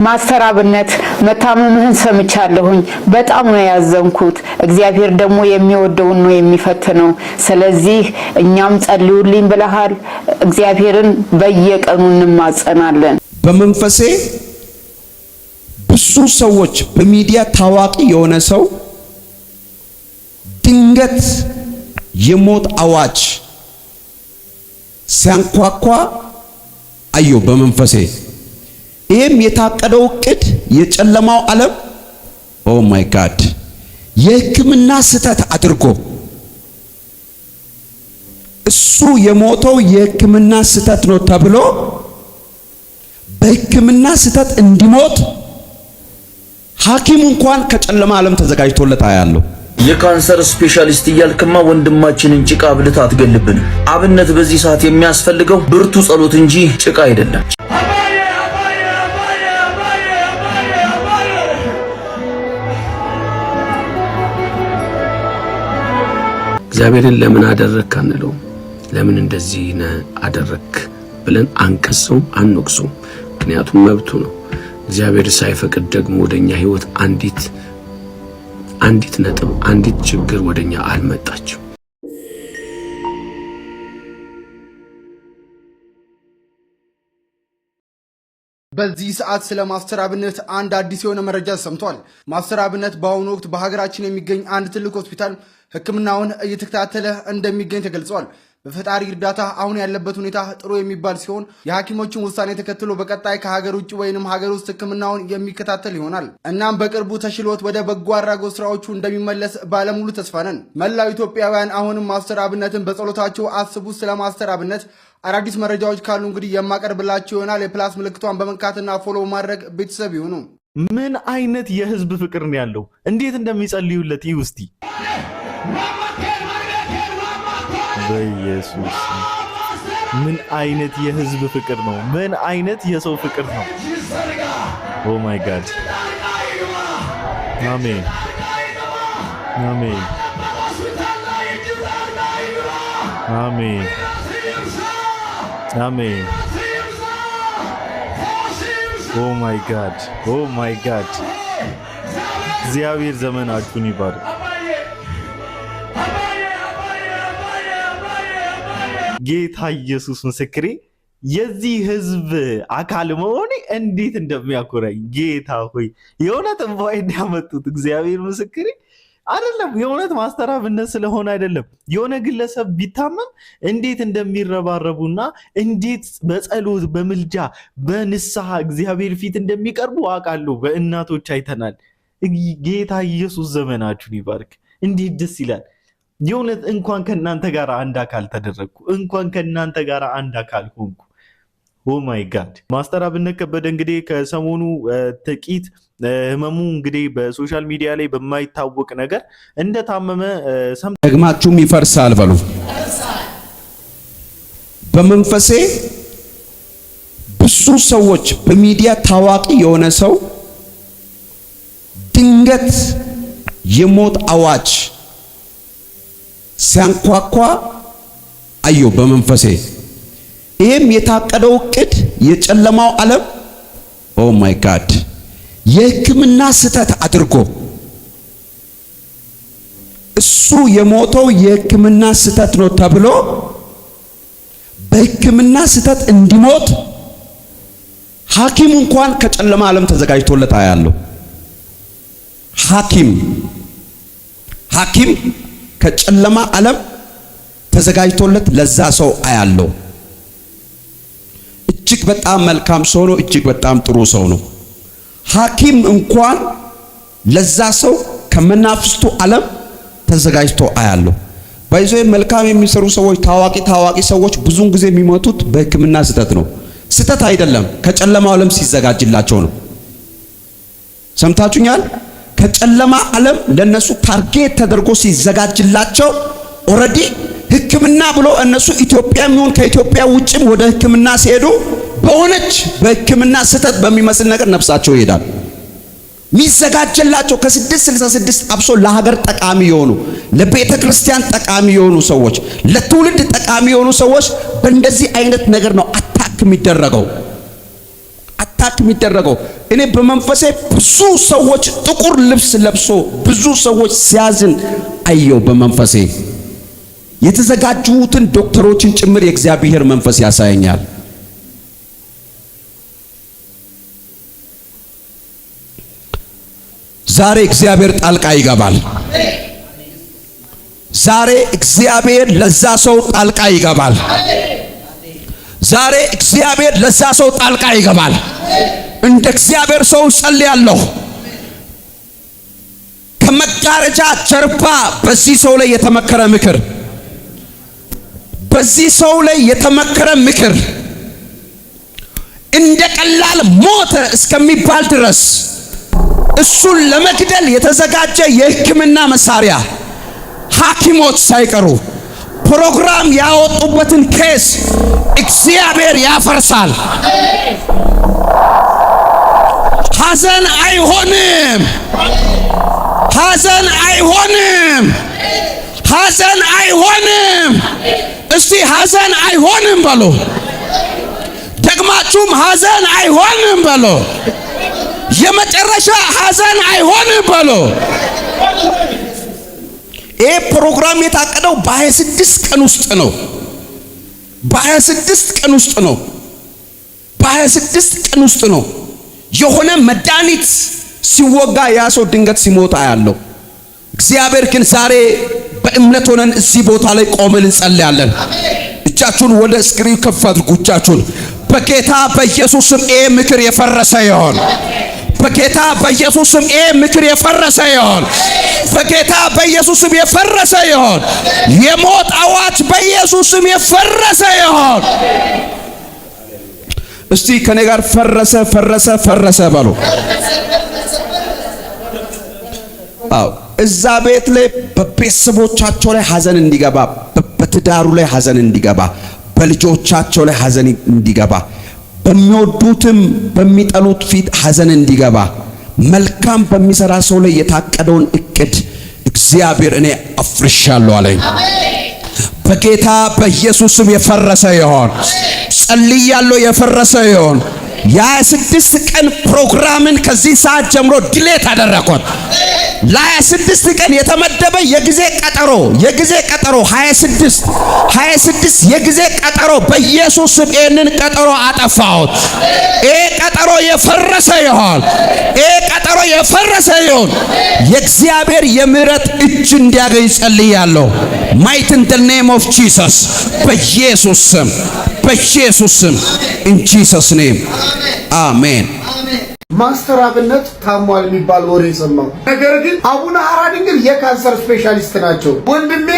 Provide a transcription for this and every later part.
ማስተር አብነት መታመምህን ሰምቻለሁኝ በጣም ነው ያዘንኩት እግዚአብሔር ደግሞ የሚወደውን ነው የሚፈትነው ስለዚህ እኛም ጸልዩልኝ ብለሃል እግዚአብሔርን በየቀኑ እንማጸናለን በመንፈሴ ብዙ ሰዎች በሚዲያ ታዋቂ የሆነ ሰው ድንገት የሞት አዋጅ ሲያንኳኳ አዮ በመንፈሴ ይሄም የታቀደው ቅድ የጨለማው ዓለም ኦ ማይ ጋድ የሕክምና ስተት አድርጎ እሱ የሞተው የሕክምና ስተት ነው ተብሎ በሕክምና ስተት እንዲሞት ሐኪም እንኳን ከጨለማ ዓለም ተዘጋጅቶለት አያለው የካንሰር ስፔሻሊስት ይልከማ ወንድማችንን ጭቃ ብልት አትገልብን አብነት በዚህ ሰዓት የሚያስፈልገው ብርቱ ጸሎት እንጂ ጭቃ አይደለም እግዚአብሔርን ለምን አደረክ አንለው ለምን እንደዚህ አደረክ ብለን አንከሰው አንወቅሱ ምክንያቱም መብቱ ነው እግዚአብሔር ሳይፈቅድ ደግሞ ወደኛ ህይወት አንዲት ነጥብ አንዲት ችግር ወደኛ አልመጣችም በዚህ ሰዓት ስለ ማስተር አብነት አንድ አዲስ የሆነ መረጃ ሰምቷል ማስተር አብነት በአሁኑ ወቅት በሀገራችን የሚገኝ አንድ ትልቅ ሆስፒታል ህክምናውን እየተከታተለ እንደሚገኝ ተገልጿል በፈጣሪ እርዳታ አሁን ያለበት ሁኔታ ጥሩ የሚባል ሲሆን የሐኪሞችን ውሳኔ ተከትሎ በቀጣይ ከሀገር ውጭ ወይንም ሀገር ውስጥ ህክምናውን የሚከታተል ይሆናል እናም በቅርቡ ተሽሎት ወደ በጎ አድራጎት ስራዎቹ እንደሚመለስ ባለሙሉ ተስፋ ነን መላው ኢትዮጵያውያን አሁንም ማስተር አብነትን በጸሎታቸው አስቡ ስለ ማስተር አብነት አዳዲስ መረጃዎች ካሉ እንግዲህ የማቀርብላችሁ ይሆናል የፕላስ ምልክቷን በመንካትና ፎሎ ማድረግ ቤተሰብ ይሁኑ ምን አይነት የህዝብ ፍቅር ነው ያለው እንዴት እንደሚጸልዩለት ይውስቲ በኢየሱስ ምን አይነት የህዝብ ፍቅር ነው ምን አይነት የሰው ፍቅር ነው ኦ ማይ ጋድ አሜን አሜን አሜን አሜን ኦ ማይ ጋድ እግዚአብሔር ዘመናችሁን ይባርክ ጌታ ኢየሱስ ምስክሬ የዚህ ህዝብ አካል መሆኔ እንዴት እንደሚያኮራኝ ጌታ ሆይ የእውነት እንባይ እንዲያመጡት እግዚአብሔር ምስክሬ አይደለም የእውነት ማስተር አብነት ስለሆነ አይደለም የሆነ ግለሰብ ቢታመም እንዴት እንደሚረባረቡና እንዴት በጸሎት በመልጃ በንስሐ እግዚአብሔር ፊት እንደሚቀርቡ አውቃለሁ በእናቶች አይተናል ጌታ ኢየሱስ ዘመናችሁን ይባርክ እንዴት ደስ ይላል የእውነት እንኳን ከናንተ ጋር አንድ አካል ተደረግኩ እንኳን ከናንተ ጋር አንድ አካል ሆንኩ ኦ ማይ ጋድ ማስተር አብነት ከበደ እንግዲህ ከሰሞኑ ጥቂት ህመሙ እንግዲህ በሶሻል ሚዲያ ላይ በማይታወቅ ነገር እንደታመመ ደግማችሁም ይፈርሳል በሉ በመንፈሴ ብዙ ሰዎች በሚዲያ ታዋቂ የሆነ ሰው ድንገት የሞት አዋጅ ሲያንኳኳ አዮ በመንፈሴ ይሄም የታቀደው ቅድ የጨለማው ዓለም ኦ ማይ ጋድ የሕክምና ስተት አድርጎ እሱ የሞተው የሕክምና ስተት ነው ተብሎ በሕክምና ስተት እንዲሞት ሐኪም እንኳን ከጨለማ ዓለም ተዘጋጅቶለት አያለው ሐኪም ከጨለማ ዓለም ተዘጋጅቶለት ለዛ ሰው አያለው እጅግ በጣም መልካም ሰው ነው እጅግ በጣም ጥሩ ሰው ነው ሐኪም እንኳን ለዛ ሰው ከመናፍስቱ ዓለም ተዘጋጅቶ አያለው ባይዘይ መልካም የሚሰሩ ሰዎች ታዋቂ ሰዎች ብዙን ጊዜ የሚሞቱት በሕክምና ስተት ነው ስተት አይደለም ከጨለማው ዓለም ሲዘጋጅላቸው ነው ሰምታችሁኛል ከጨለማ ዓለም ለነሱ ታርጌት ተደርጎ ሲዘጋጅላቸው ኦሬዲ ህክምና ብሎ እነሱ ኢትዮጵያም ይሁን ከኢትዮጵያ ውጭም ወደ ህክምና ሲሄዱ በእውነት በህክምና ስተት በሚመስል ነገር ነፍሳቸው ይሄዳል ሚዘጋጀላቸው ከ666 አብሶ ለሀገር ጠቃሚ የሆኑ ለቤተ ክርስቲያን ጠቃሚ የሆኑ ሰዎች ለትውልድ ጠቃሚ የሆኑ ሰዎች በእንደዚህ አይነት ነገር ነው አታክ አታክ የሚደረገው። እኔ በመንፈሴ ብዙ ሰዎች ጥቁር ልብስ ለብሶ ብዙ ሰዎች ሲያዝን አየው በመንፈሴ። የተዘጋጁትን ዶክተሮችን ጭምር የእግዚአብሔር መንፈስ ያሳየኛል። ዛሬ እግዚአብሔር ጣልቃ ይገባል። ዛሬ እግዚአብሔር ለዛ ሰው ጣልቃ ይገባል። ዛሬ እግዚአብሔር ለዛ ሰው ጣልቃ ይገባል። እንደ እግዚአብሔር ሰው ጸልያለሁ። ከመጋረጃ ጀርባ በዚህ ሰው ላይ የተመከረ ምክር፣ በዚህ ሰው ላይ የተመከረ ምክር እንደ ቀላል ሞተ እስከሚባል ድረስ እሱን ለመግደል የተዘጋጀ የሕክምና መሳሪያ ሐኪሞች ሳይቀሩ ፕሮግራም ያወጡበትን ኬስ እግዚአብሔር ያፈርሳል። ሐዘን አይሆንም፣ ሐዘን አይሆንም፣ ሐዘን አይሆንም። እስቲ ሐዘን አይሆንም በሉ። ደግማችሁም ሐዘን አይሆንም በሉ። የመጨረሻ ሐዘን አይሆንም በሉ። ይህ ፕሮግራም የታቀደው በ26 ቀን ውስጥ ነው። በ26 ቀን ውስጥ ነው። በ26 ቀን ውስጥ ነው። የሆነ መድኃኒት ሲወጋ ያ ሰው ድንገት ሲሞት አያለው። እግዚአብሔር ግን ዛሬ በእምነት ሆነን እዚህ ቦታ ላይ ቆመን እንጸልያለን። እጃችሁን ወደ ስክሪን ከፍ አድርጉ። እጃችሁን በጌታ በኢየሱስ ስም ይሄ ምክር የፈረሰ ይሆን። በጌታ በኢየሱስ ስም ይሄ ምክር የፈረሰ ይሆን። በጌታ በኢየሱስ ስም የፈረሰ ይሆን። የሞት አዋጅ በኢየሱስ ስም የፈረሰ ይሆን። እስቲ ከኔ ጋር ፈረሰ ፈረሰ ፈረሰ በሉ። አዎ እዛ ቤት ላይ በቤተሰቦቻቸው ላይ ሐዘን እንዲገባ፣ በትዳሩ ላይ ሐዘን እንዲገባ፣ በልጆቻቸው ላይ ሐዘን እንዲገባ፣ በሚወዱትም በሚጠሉት ፊት ሐዘን እንዲገባ፣ መልካም በሚሰራ ሰው ላይ የታቀደውን እቅድ እግዚአብሔር እኔ አፍርሻለሁ አለኝ። በጌታ በኢየሱስ ስም የፈረሰ ይሆን። ጸልያለሁ፣ የፈረሰ ይሆን። የ26 ቀን ፕሮግራምን ከዚህ ሰዓት ጀምሮ ዲሌት አደረኩት። ለ26 ቀን የተመደበ የጊዜ ቀጠሮ 26 የጊዜ ቀጠሮ በኢየሱስ ስም ይህንን ቀጠሮ አጠፋሁት። ይሄ ቀጠሮ የፈረሰ ይሆን። ይሄ ቀጠሮ የፈረሰ ይሆን። የእግዚአብሔር የምህረት እጅ እንዲያገኝ ጸልያለሁ። might in the name of Jesus በኢየሱስ ስም በኢየሱስ ስም in Jesus name አሜን። ማስተር አብነት ታሟል የሚባል ወሬ ሰማሁ። ነገር ግን አቡነ ሐራ ድንግል የካንሰር ስፔሻሊስት ናቸው። ወንድሜ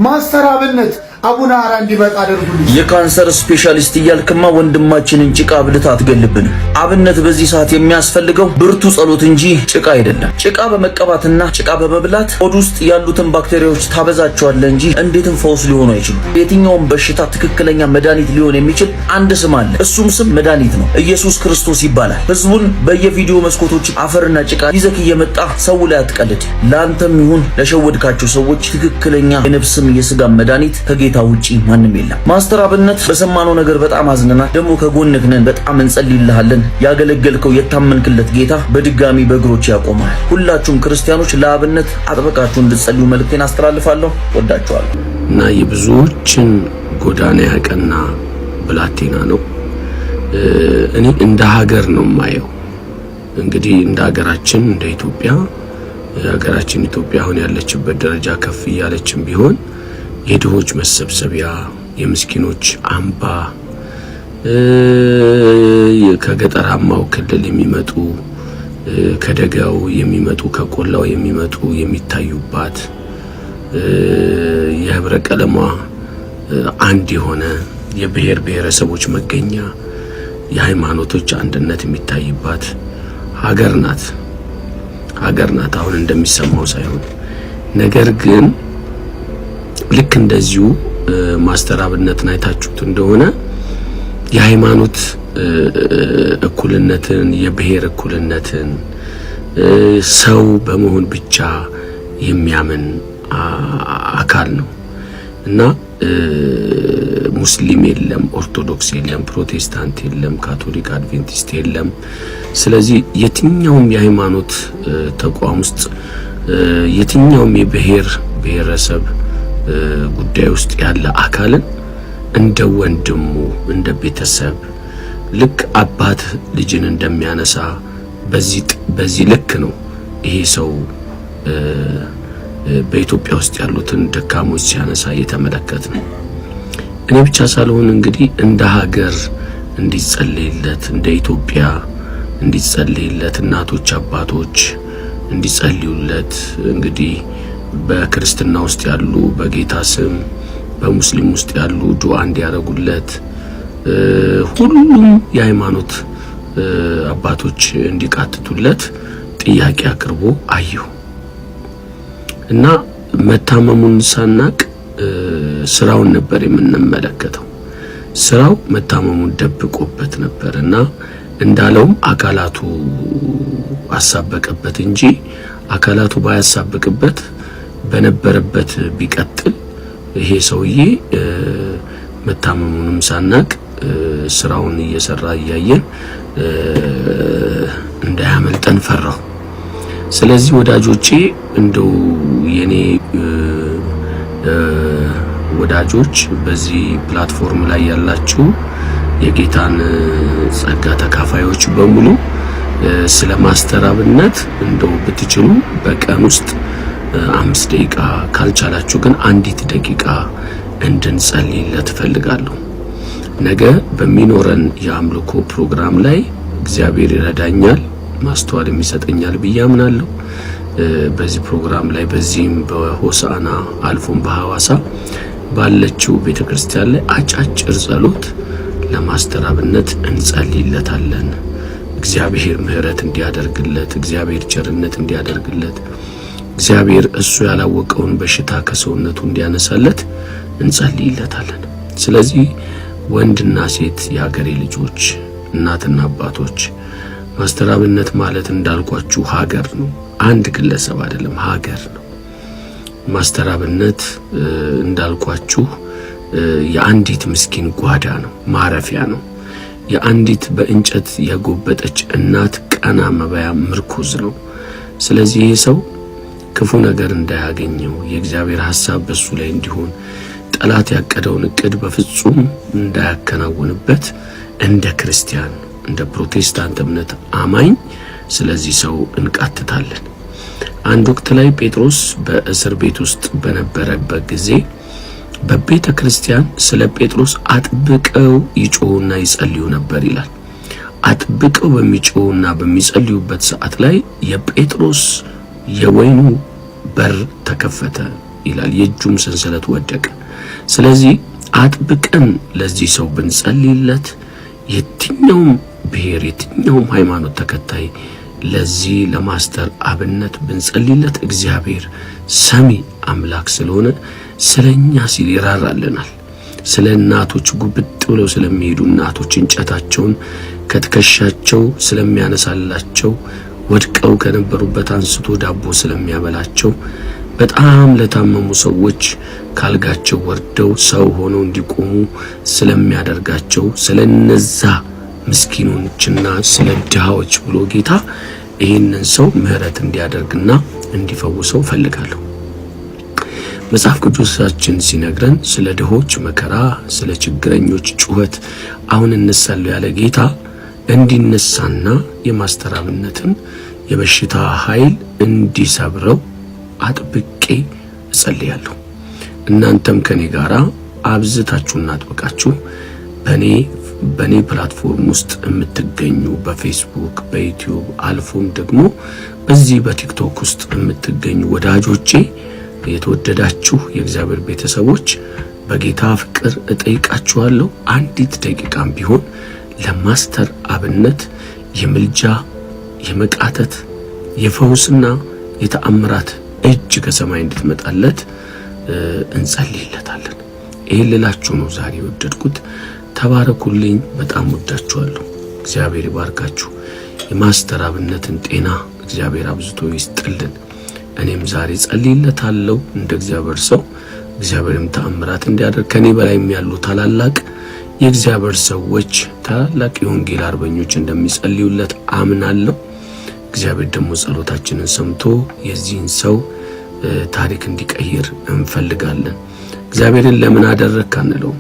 ማስተር አብነት አቡነ ሐራ እንዲመጣ አድርጉልኝ። የካንሰር ስፔሻሊስት እያልክማ ወንድማችንን ጭቃ ብልት አትገልብንም። አብነት በዚህ ሰዓት የሚያስፈልገው ብርቱ ጸሎት እንጂ ጭቃ አይደለም። ጭቃ በመቀባትና ጭቃ በመብላት ሆድ ውስጥ ያሉትን ባክቴሪያዎች ታበዛቸዋለህ እንጂ እንዴትም ፈውስ ሊሆኑ አይችሉም። የትኛውም በሽታ ትክክለኛ መድኃኒት ሊሆን የሚችል አንድ ስም አለ። እሱም ስም መድኃኒት ነው። ኢየሱስ ክርስቶስ ይባላል። ህዝቡን በየቪዲዮ መስኮቶች አፈርና ጭቃ ይዘክ እየመጣ ሰው ላይ አትቀልድ። ለአንተም ይሁን ለሸወድካቸው ሰዎች ትክክለኛ የነፍስም የስጋ መድኃኒት ከጌታ ውጪ ማንም የለም። ማስተር አብነት በሰማነው ነገር በጣም አዝነናል። ደግሞ ከጎንህ ነን። በጣም እንጸልይልሃለን። ያገለገልከው የታመንክለት ጌታ በድጋሚ በእግሮች ያቆማል። ሁላችሁም ክርስቲያኖች ለአብነት አጥብቃችሁ እንድትጸልዩ መልእክቴን አስተላልፋለሁ። ወዳችኋለሁ። እና የብዙዎችን ጎዳና ያቀና ብላቴና ነው። እኔ እንደ ሀገር ነው የማየው። እንግዲህ እንደ ሀገራችን እንደ ኢትዮጵያ ሀገራችን ኢትዮጵያ አሁን ያለችበት ደረጃ ከፍ እያለችም ቢሆን የድሆች መሰብሰቢያ፣ የምስኪኖች አምባ፣ ከገጠራማው ክልል የሚመጡ ከደጋው የሚመጡ ከቆላው የሚመጡ የሚታዩባት የህብረ ቀለሟ አንድ የሆነ የብሔር ብሔረሰቦች መገኛ የሃይማኖቶች አንድነት የሚታይባት ሀገር ናት። አሁን እንደሚሰማው ሳይሆን ነገር ግን ልክ እንደዚሁ ማስተር አብነትን አይታችሁት እንደሆነ የሃይማኖት እኩልነትን፣ የብሔር እኩልነትን ሰው በመሆን ብቻ የሚያምን አካል ነው እና ሙስሊም የለም፣ ኦርቶዶክስ የለም፣ ፕሮቴስታንት የለም፣ ካቶሊክ አድቬንቲስት የለም። ስለዚህ የትኛውም የሃይማኖት ተቋም ውስጥ የትኛውም ብሔረሰብ ጉዳይ ውስጥ ያለ አካልን እንደ ወንድሙ እንደ ቤተሰብ ልክ አባት ልጅን እንደሚያነሳ በዚህ ልክ ነው ይሄ ሰው በኢትዮጵያ ውስጥ ያሉትን ደካሞች ሲያነሳ የተመለከት ነው። እኔ ብቻ ሳልሆን እንግዲህ እንደ ሀገር እንዲጸልይለት እንደ ኢትዮጵያ እንዲጸልይለት እናቶች አባቶች እንዲጸልዩለት እንግዲህ በክርስትና ውስጥ ያሉ በጌታ ስም በሙስሊም ውስጥ ያሉ ዱዓ እንዲያደርጉለት ሁሉም የሃይማኖት አባቶች እንዲቃትቱለት ጥያቄ አቅርቦ አየሁ እና መታመሙን ሳናቅ ስራውን ነበር የምንመለከተው። ስራው መታመሙን ደብቆበት ነበርና እንዳለውም አካላቱ አሳበቀበት እንጂ አካላቱ ባያሳበቅበት በነበረበት ቢቀጥል ይሄ ሰውዬ መታመሙንም ሳናቅ ስራውን እየሰራ እያየን እንዳያመልጠን ፈራው። ስለዚህ ወዳጆቼ እንደው የኔ ወዳጆች በዚህ ፕላትፎርም ላይ ያላችሁ የጌታን ጸጋ ተካፋዮች በሙሉ ስለ ማስተር አብነት እንደው ብትችሉ በቀን ውስጥ 5 ደቂቃ ካልቻላችሁ ግን 1 ደቂቃ እንድንጸልይለት ፈልጋለሁ። ነገ በሚኖረን የአምልኮ ፕሮግራም ላይ እግዚአብሔር ይረዳኛል ማስተዋል የሚሰጠኛል ብዬ አምናለሁ። በዚህ ፕሮግራም ላይ በዚህም በሆሳና አልፎም በሐዋሳ ባለችው ቤተክርስቲያን ላይ አጫጭር ጸሎት ለማስተር አብነት እንጸልይለታለን። እግዚአብሔር ምህረት እንዲያደርግለት፣ እግዚአብሔር ቸርነት እንዲያደርግለት፣ እግዚአብሔር እሱ ያላወቀውን በሽታ ከሰውነቱ እንዲያነሳለት እንጸልይለታለን። ስለዚህ ወንድና ሴት የሀገሬ ልጆች እናትና አባቶች ማስተር አብነት ማለት እንዳልኳችሁ ሀገር ነው። አንድ ግለሰብ አይደለም፣ ሀገር ነው። ማስተር አብነት እንዳልኳችሁ የአንዲት ምስኪን ጓዳ ነው፣ ማረፊያ ነው። የአንዲት በእንጨት የጎበጠች እናት ቀና መባያ ምርኩዝ ነው። ስለዚህ ይሄ ሰው ክፉ ነገር እንዳያገኘው የእግዚአብሔር ሐሳብ በሱ ላይ እንዲሆን ጠላት ያቀደውን እቅድ በፍጹም እንዳያከናውንበት እንደ ክርስቲያን እንደ ፕሮቴስታንት እምነት አማኝ ስለዚህ ሰው እንቃትታለን። አንድ ወቅት ላይ ጴጥሮስ በእስር ቤት ውስጥ በነበረበት ጊዜ በቤተ ክርስቲያን ስለ ጴጥሮስ አጥብቀው ይጮሁና ይጸልዩ ነበር ይላል። አጥብቀው በሚጮሁና በሚጸልዩበት ሰዓት ላይ የጴጥሮስ የወይኑ በር ተከፈተ ይላል፣ የእጁም ሰንሰለት ወደቀ። ስለዚህ አጥብቀን ለዚህ ሰው ብንጸልይለት የትኛውም ብሔር የትኛውም ሃይማኖት ተከታይ ለዚህ ለማስተር አብነት ብንጸልይለት እግዚአብሔር ሰሚ አምላክ ስለሆነ ስለኛ ሲል ይራራልናል። ስለ እናቶች ጉብጥ ብለው ስለሚሄዱ እናቶች እንጨታቸውን ከትከሻቸው ስለሚያነሳላቸው፣ ወድቀው ከነበሩበት አንስቶ ዳቦ ስለሚያበላቸው፣ በጣም ለታመሙ ሰዎች ካልጋቸው ወርደው ሰው ሆነው እንዲቆሙ ስለሚያደርጋቸው ስለነዛ ምስኪኖችና ስለ ድሃዎች ብሎ ጌታ ይህንን ሰው ምህረት እንዲያደርግና እንዲፈውሰው ፈልጋለሁ። መጽሐፍ ቅዱሳችን ሲነግረን ስለ ድሆች መከራ፣ ስለ ችግረኞች ጩኸት አሁን እነሳለሁ ያለ ጌታ እንዲነሳና የማስተር አብነትን የበሽታ ኃይል እንዲሰብረው አጥብቄ እጸልያለሁ። እናንተም ከኔ ጋራ አብዝታችሁና አጥብቃችሁ በኔ ፕላትፎርም ውስጥ የምትገኙ በፌስቡክ በዩቲዩብ አልፎም ደግሞ በዚህ በቲክቶክ ውስጥ የምትገኙ ወዳጆቼ የተወደዳችሁ የእግዚአብሔር ቤተሰቦች በጌታ ፍቅር እጠይቃችኋለሁ። 1 ደቂቃም ቢሆን ለማስተር አብነት የምልጃ የመቃተት የፈውስና የተአምራት እጅ ከሰማይ እንድትመጣለት እንጸልይለታለን። ይሄን ልላችሁ ነው ዛሬ ወደድኩት። ተባረኩልኝ። በጣም ወዳችኋለሁ። እግዚአብሔር ይባርካችሁ። የማስተር አብነትን ጤና እግዚአብሔር አብዝቶ ይስጥልን። እኔም ዛሬ ጸልይለታለሁ እንደ እግዚአብሔር ሰው እግዚአብሔርም ተአምራት እንዲያደርግ ከኔ በላይም ያሉ ታላላቅ የእግዚአብሔር ሰዎች ታላላቅ የወንጌል አርበኞች እንደሚጸልዩለት አምናለሁ። እግዚአብሔር ደግሞ ጸሎታችንን ሰምቶ የዚህን ሰው ታሪክ እንዲቀይር እንፈልጋለን። እግዚአብሔርን ለምን አደረክ አንለው፣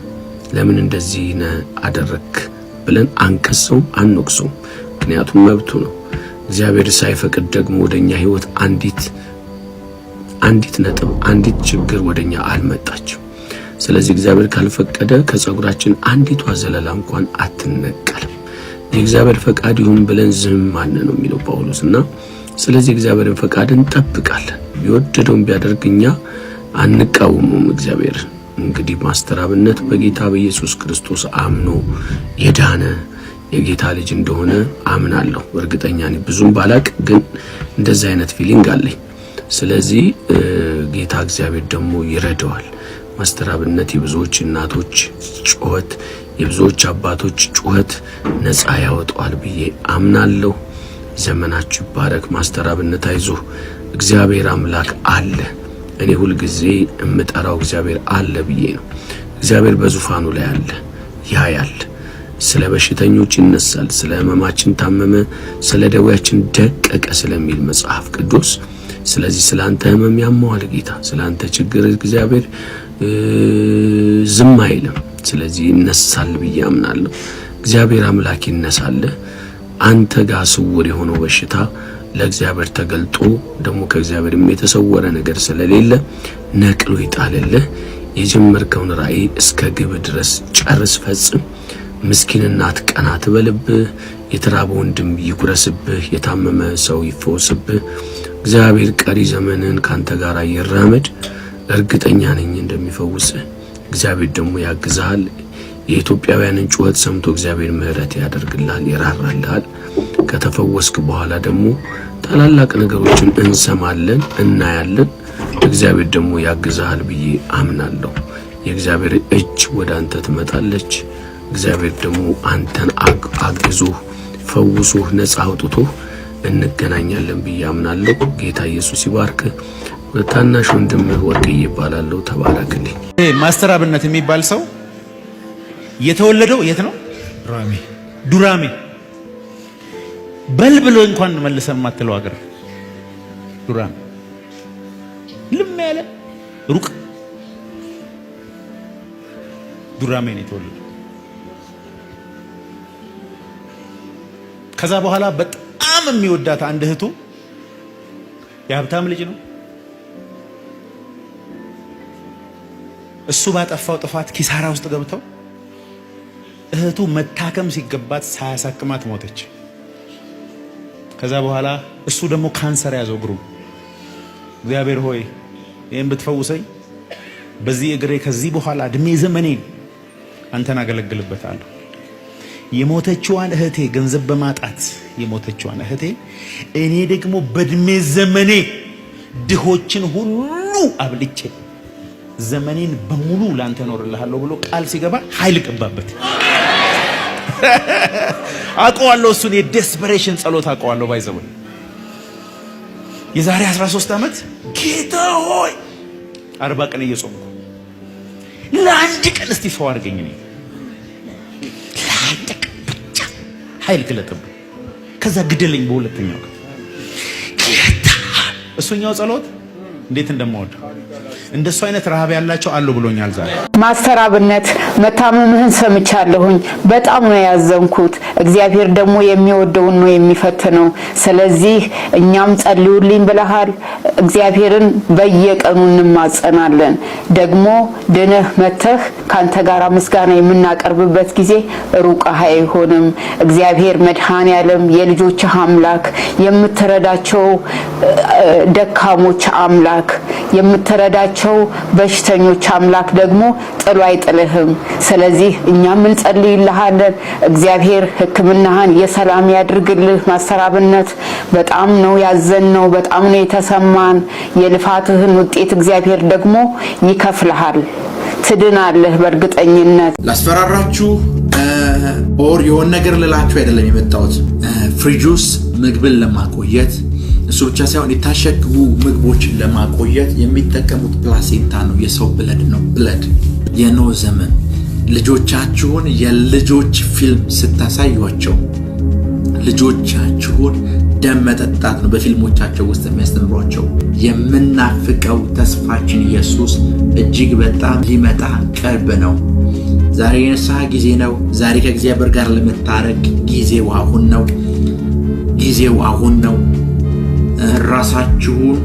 ለምን እንደዚህ አደረክ ብለን አንከሰው አንወቅሰው፣ ምክንያቱም መብቱ ነው። እግዚአብሔር ሳይፈቅድ ደግሞ ወደኛ ህይወት አንዲት ነጥብ አንዲት ችግር ወደኛ አልመጣችም። ስለዚህ እግዚአብሔር ካልፈቀደ ከጸጉራችን አንዲቷ ዘለላ እንኳን አትነቀልም። የእግዚአብሔር ፈቃድ ይሁን ብለን ዝም ማለት ነው የሚለው ጳውሎስና ስለዚህ እግዚአብሔርን ፈቃድ እንጠብቃለን። ቢወደደውም ቢያደርግኛ አንቃወሙም እግዚአብሔር። እንግዲህ ማስተር አብነት በጌታ በኢየሱስ ክርስቶስ አምኖ የዳነ የጌታ ልጅ እንደሆነ አምናለሁ። እርግጠኛ ነኝ። ብዙም ባላቅ ግን እንደዚህ አይነት ፊሊንግ አለኝ። ስለዚህ ጌታ እግዚአብሔር ደግሞ ይረዳዋል። ማስተር አብነት የብዙዎች እናቶች ጩኸት፣ የብዙዎች አባቶች ጩኸት ነፃ ያወጣዋል ብዬ አምናለሁ። ዘመናችሁ ይባረክ። ማስተር አብነት አይዞህ፣ እግዚአብሔር አምላክ አለ። እኔ ሁሉ ጊዜ እምጠራው እግዚአብሔር አለ ብዬ ነው። እግዚአብሔር በዙፋኑ ላይ አለ፣ ያያል። ስለ በሽተኞች ይነሳል፣ ስለ ህመማችን ታመመ፣ ስለ ደዌያችን ደቀቀ ስለሚል መጽሐፍ ቅዱስ። ስለዚህ ስላንተ ህመም ያመዋል ጌታ፣ ስላንተ ችግር እግዚአብሔር ዝም አይልም። ስለዚህ ይነሳል ብዬ አምናለሁ። እግዚአብሔር አምላክ ይነሳል። አንተ ጋር ስውር የሆነው በሽታ ለእግዚአብሔር ተገልጦ ደግሞ ከእግዚአብሔርም የተሰወረ ነገር ስለሌለ ነቅሎ ይጣልልህ። የጀመርከውን ራእይ እስከ ግብ ድረስ ጨርስ፣ ፈጽም። ምስኪንና አትቀና ትበልብህ። የተራበ ወንድም ይጉረስብህ፣ የታመመ ሰው ይፈወስብህ። እግዚአብሔር ቀሪ ዘመንን ካንተ ጋር ይራመድ። እርግጠኛ ነኝ እንደሚፈውስህ። እግዚአብሔር ደግሞ ያግዛል። የኢትዮጵያውያንን ጩኸት ሰምቶ እግዚአብሔር ምህረት ያደርግልሃል፣ ይራራልሃል። ከተፈወስክ በኋላ ደግሞ ታላላቅ ነገሮችን እንሰማለን፣ እናያለን። እግዚአብሔር ደግሞ ያግዛል ብዬ አምናለሁ። የእግዚአብሔር እጅ ወደ አንተ ትመጣለች። እግዚአብሔር ደግሞ አንተን አግዞ ፈውሶ ነፃ አውጥቶ እንገናኛለን ብዬ አምናለሁ። ጌታ ኢየሱስ ይባርክ። ታናሽ ወንድምህ ወርቅዬ ይባላልው። ተባረክልኝ። ማስተር አብነት የሚባል ሰው የተወለደው የት ነው? ዱራሜ በልብሎ እንኳን መልሰን ማትለው ሀገር ዱራሜ፣ ልም ያለ ሩቅ ዱራሜ ነው የተወለደው። ከዛ በኋላ በጣም የሚወዳት አንድ እህቱ የሀብታም ልጅ ነው። እሱ ባጠፋው ጥፋት ኪሳራ ውስጥ ገብተው እህቱ መታከም ሲገባት ሳያሳክማት ሞተች። ከዛ በኋላ እሱ ደግሞ ካንሰር ያዘው እግሩ። እግዚአብሔር ሆይ ይሄን ብትፈውሰኝ በዚህ እግሬ ከዚህ በኋላ እድሜ ዘመኔን አንተን አገለግልበታለሁ። የሞተችዋን እህቴ ገንዘብ በማጣት የሞተችዋን እህቴ እኔ ደግሞ በእድሜ ዘመኔ ድሆችን ሁሉ አብልቼ ዘመኔን በሙሉ ላንተ ኖርልሃለሁ ብሎ ቃል ሲገባ ኃይል ቀባበት። አውቀዋለሁ፣ እሱን የዴስፐሬሽን ጸሎት አውቀዋለሁ። ባይዘው የዛሬ 13 ዓመት ጌታ ሆይ 40 ቀን እየጾምኩ ለአንድ ቀን እስቲ ሰው አድርገኝ ነኝ ለአንድ ቀን ብቻ ኃይል ግለጥብኝ፣ ከዛ ግደለኝ በሁለተኛው ቀን ጌታ። እሱኛው ጸሎት እንዴት እንደማወደው እንደሱ አይነት ረሃብ ያላቸው አሉ ብሎኛል ዛሬ። ማስተር አብነት መታመምህን ሰምቻለሁኝ፣ በጣም ነው ያዘንኩት። እግዚአብሔር ደግሞ የሚወደውን ነው የሚፈትነው። ስለዚህ እኛም ጸልዩልኝ ብለሃል። እግዚአብሔርን በየቀኑ እንማጸናለን። ደግሞ ድነህ መተህ ካንተ ጋር ምስጋና የምናቀርብበት ጊዜ ሩቅ አይሆንም። እግዚአብሔር መድኃኔዓለም የልጆችህ አምላክ፣ የምትረዳቸው ደካሞች አምላክ፣ የምትረዳቸው በሽተኞች አምላክ ደግሞ ጥሎ አይጥልህም። ስለዚህ እኛም እንጸልይልሃለን። እግዚአብሔር ሕክምናህን የሰላም ያድርግልህ። ማስተር አብነት በጣም ነው ያዘንነው፣ በጣም ነው የተሰማን። የልፋትህን ውጤት እግዚአብሔር ደግሞ ይከፍልሃል። ትድናለህ በእርግጠኝነት። ላስፈራራችሁ ኦር የሆነ ነገር ልላችሁ አይደለም የመጣሁት። ፍሪጅ ውስጥ ምግብን ለማቆየት እሱ ብቻ ሳይሆን የታሸጉ ምግቦችን ለማቆየት የሚጠቀሙት ፕላሴንታ ነው፣ የሰው ብለድ ነው። ብለድ የኖህ ዘመን ልጆቻችሁን የልጆች ፊልም ስታሳዩቸው ልጆቻችሁን ደም መጠጣት ነው በፊልሞቻቸው ውስጥ የሚያስተምሯቸው። የምናፍቀው ተስፋችን ኢየሱስ እጅግ በጣም ሊመጣ ቅርብ ነው። ዛሬ የንስሐ ጊዜ ነው። ዛሬ ከእግዚአብሔር ጋር ለመታረቅ ጊዜው አሁን ነው። ጊዜው አሁን ነው። ራሳችሁን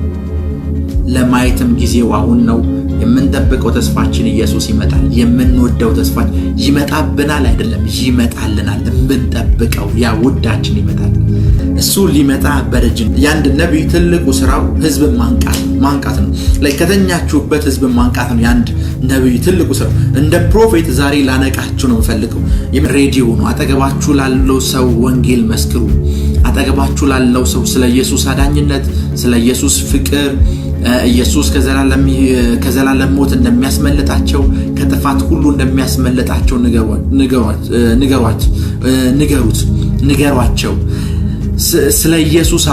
ለማየትም ጊዜው አሁን ነው። የምንጠብቀው ተስፋችን ኢየሱስ ይመጣል። የምንወደው ተስፋችን ይመጣብናል አይደለም፣ ይመጣልናል። የምንጠብቀው ያ ውዳችን ይመጣል። እሱ ሊመጣ በደጅን። የአንድ ነቢይ ትልቁ ስራው ህዝብን ማንቃት ነው። ላይ ከተኛችሁበት ህዝብን ማንቃት ነው የአንድ ነቢይ ትልቁ ስራው። እንደ ፕሮፌት ዛሬ ላነቃችሁ ነው የምፈልገው። ሬዲዮ ነው። አጠገባችሁ ላለው ሰው ወንጌል መስክሩ። አጠገባችሁ ላለው ሰው ስለ ኢየሱስ አዳኝነት፣ ስለ ኢየሱስ ፍቅር፣ ኢየሱስ ከዘላለም ሞት እንደሚያስመልጣቸው፣ ከጥፋት ሁሉ እንደሚያስመልጣቸው ንገሯቸው። ስለ ኢየሱስ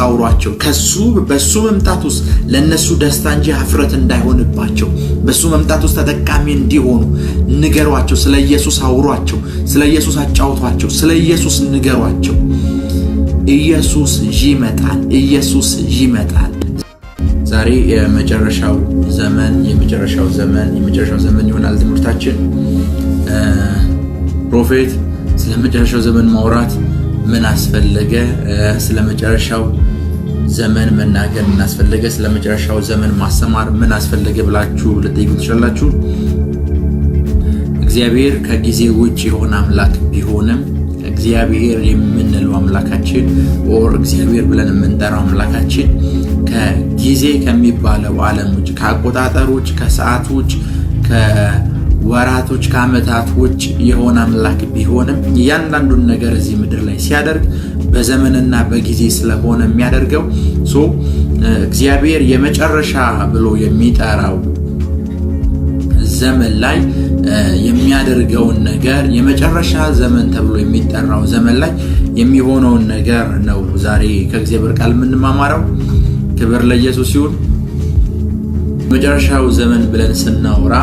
አውሯቸው። በሱ መምጣት ውስጥ ለነሱ ደስታ እንጂ ሀፍረት እንዳይሆንባቸው፣ በሱ መምጣት ውስጥ ተጠቃሚ እንዲሆኑ ንገሯቸው። ስለ ኢየሱስ አውሯቸው። ስለ ኢየሱስ አጫውቷቸው። ስለ ኢየሱስ ንገሯቸው። ኢየሱስ ይመጣል። ዛሬ የመጨረሻው ዘመን ይሆናል ትምህርታችን። ፕሮፌት ስለ መጨረሻው ዘመን ማውራት ምን አስፈለገ? ስለ መጨረሻው ዘመን መናገር ምን አስፈለገ? ስለ መጨረሻው ዘመን ማስተማር ምን አስፈለገ ብላችሁ ልትጠይቁ ትችላላችሁ። እግዚአብሔር ከጊዜ ውጭ የሆነ አምላክ ቢሆንም እግዚአብሔር የምንለው አምላካችን ኦር እግዚአብሔር ብለን የምንጠራው አምላካችን ከጊዜ ከሚባለው ዓለም ውጭ፣ ከአቆጣጠሮች፣ ከሰዓቶች፣ ከወራቶች፣ ከዓመታት ውጭ የሆነ አምላክ ቢሆንም እያንዳንዱን ነገር እዚህ ምድር ላይ ሲያደርግ በዘመንና በጊዜ ስለሆነ የሚያደርገው እግዚአብሔር የመጨረሻ ብሎ የሚጠራው ዘመን ላይ የሚያደርገውን ነገር የመጨረሻ ዘመን ተብሎ የሚጠራው ዘመን ላይ የሚሆነውን ነገር ነው ዛሬ ከእግዚአብሔር ቃል የምንማማረው። ክብር ለኢየሱስ ይሁን። መጨረሻው ዘመን ብለን ስናወራ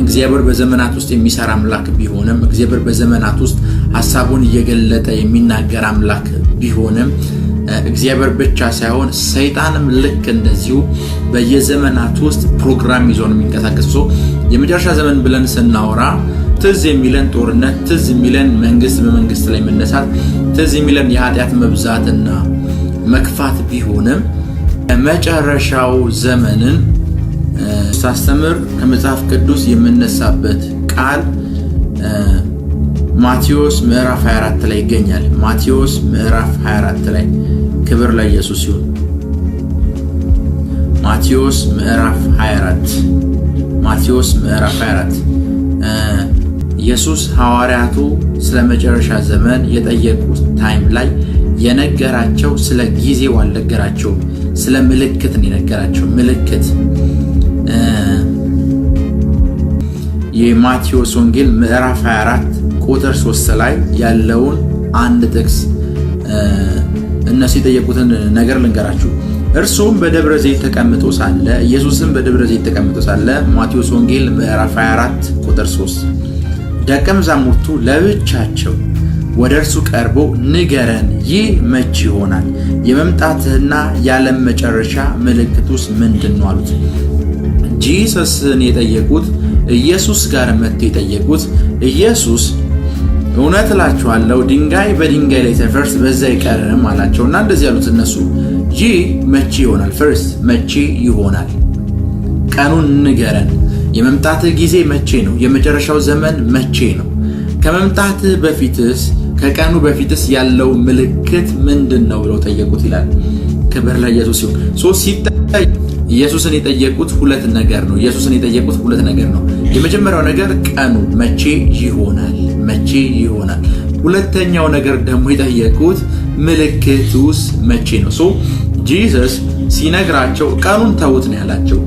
እግዚአብሔር በዘመናት ውስጥ የሚሰራ አምላክ ቢሆንም፣ እግዚአብሔር በዘመናት ውስጥ ሐሳቡን እየገለጠ የሚናገር አምላክ ቢሆንም፣ እግዚአብሔር ብቻ ሳይሆን ሰይጣንም ልክ እንደዚሁ በየዘመናት ውስጥ ፕሮግራም ይዞ ነው የሚንቀሳቀሰው። የመጨረሻ ዘመን ብለን ስናወራ ትዝ የሚለን ጦርነት፣ ትዝ የሚለን መንግስት በመንግስት ላይ መነሳት፣ ትዝ የሚለን የኃጢአት መብዛትና መክፋት ቢሆንም መጨረሻው ዘመንን ሳስተምር ከመጽሐፍ ቅዱስ የምነሳበት ቃል ማቴዎስ ምዕራፍ 24 ላይ ይገኛል። ማቴዎስ ምዕራፍ 24 ላይ ክብር ለኢየሱስ ይሁን። ማቴዎስ ምዕራፍ 24 ኢየሱስ ሐዋርያቱ ስለ መጨረሻ ዘመን የጠየቁት ታይም ላይ የነገራቸው ስለ ጊዜው አልነገራቸውም፣ ስለ ምልክት ነው የነገራቸው። ምልክት የማቴዎስ ወንጌል ምዕራፍ 24 ቁጥር 3 ላይ ያለውን አንድ ጥቅስ እነሱ የጠየቁትን ነገር ልንገራችሁ። እርሱም በደብረ ዘይት ተቀምጦ ሳለ ኢየሱስም በደብረ ዘይት ተቀምጦ ሳለ ማቴዎስ ወንጌል ምዕራፍ 24 ቁጥር 3 ደቀ መዛሙርቱ ለብቻቸው ወደ እርሱ ቀርቦ ንገረን፣ ይህ መቼ ይሆናል? የመምጣትህና የዓለም መጨረሻ ምልክቱስ ምንድን ነው አሉት። ጂሰስን የጠየቁት ኢየሱስ ጋር መጥተው የጠየቁት ኢየሱስ እውነት እላችኋለሁ ድንጋይ በድንጋይ ላይ ተፈርስ በዛ ይቀርም አላቸውና እንደዚህ ያሉት እነሱ ይህ መቼ ይሆናል? ፈርስት መቼ ይሆናል? ቀኑን ንገረን። የመምጣትህ ጊዜ መቼ ነው? የመጨረሻው ዘመን መቼ ነው? ከመምጣትህ በፊትስ ከቀኑ በፊትስ ያለው ምልክት ምንድን ነው ብለው ጠየቁት ይላል። ክብር ለኢየሱስ ይሁን። ኢየሱስን የጠየቁት ሁለት ነገር ነው። የመጀመሪያው ነገር ቀኑ መቼ ይሆናል። ሁለተኛው ነገር ደግሞ የጠየቁት ምልክቱስ መቼ ነው? ጂሰስ ሲነግራቸው ቀኑን ተውት ነው ያላቸው።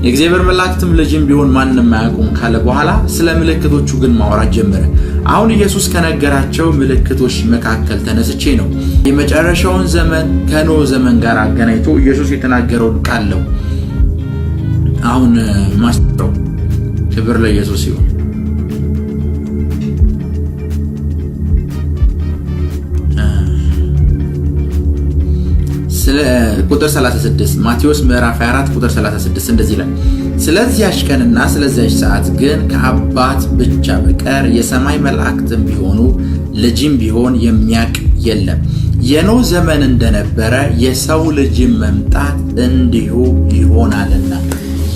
የእግዚአብሔር መላእክትም ልጅም ቢሆን ማንንም አያውቁም ካለ በኋላ ስለ ምልክቶቹ ግን ማውራት ጀመረ። አሁን ኢየሱስ ከነገራቸው ምልክቶች መካከል ተነስቼ ነው የመጨረሻውን ዘመን ከኖህ ዘመን ጋር አገናኝቶ ኢየሱስ የተናገረው ቃል ነው አሁን ማስተው። ክብር ለኢየሱስ ይሁን። ቁጥር 36 ማቴዎስ ምዕራፍ 24 ቁጥር 36 እንደዚህ ይላል፣ ስለዚያች ቀንና ስለዚያች ሰዓት ግን ከአባት ብቻ በቀር የሰማይ መላእክትም ቢሆኑ ልጅም ቢሆን የሚያውቅ የለም። የኖህ ዘመን እንደነበረ የሰው ልጅም መምጣት እንዲሁ ይሆናልና።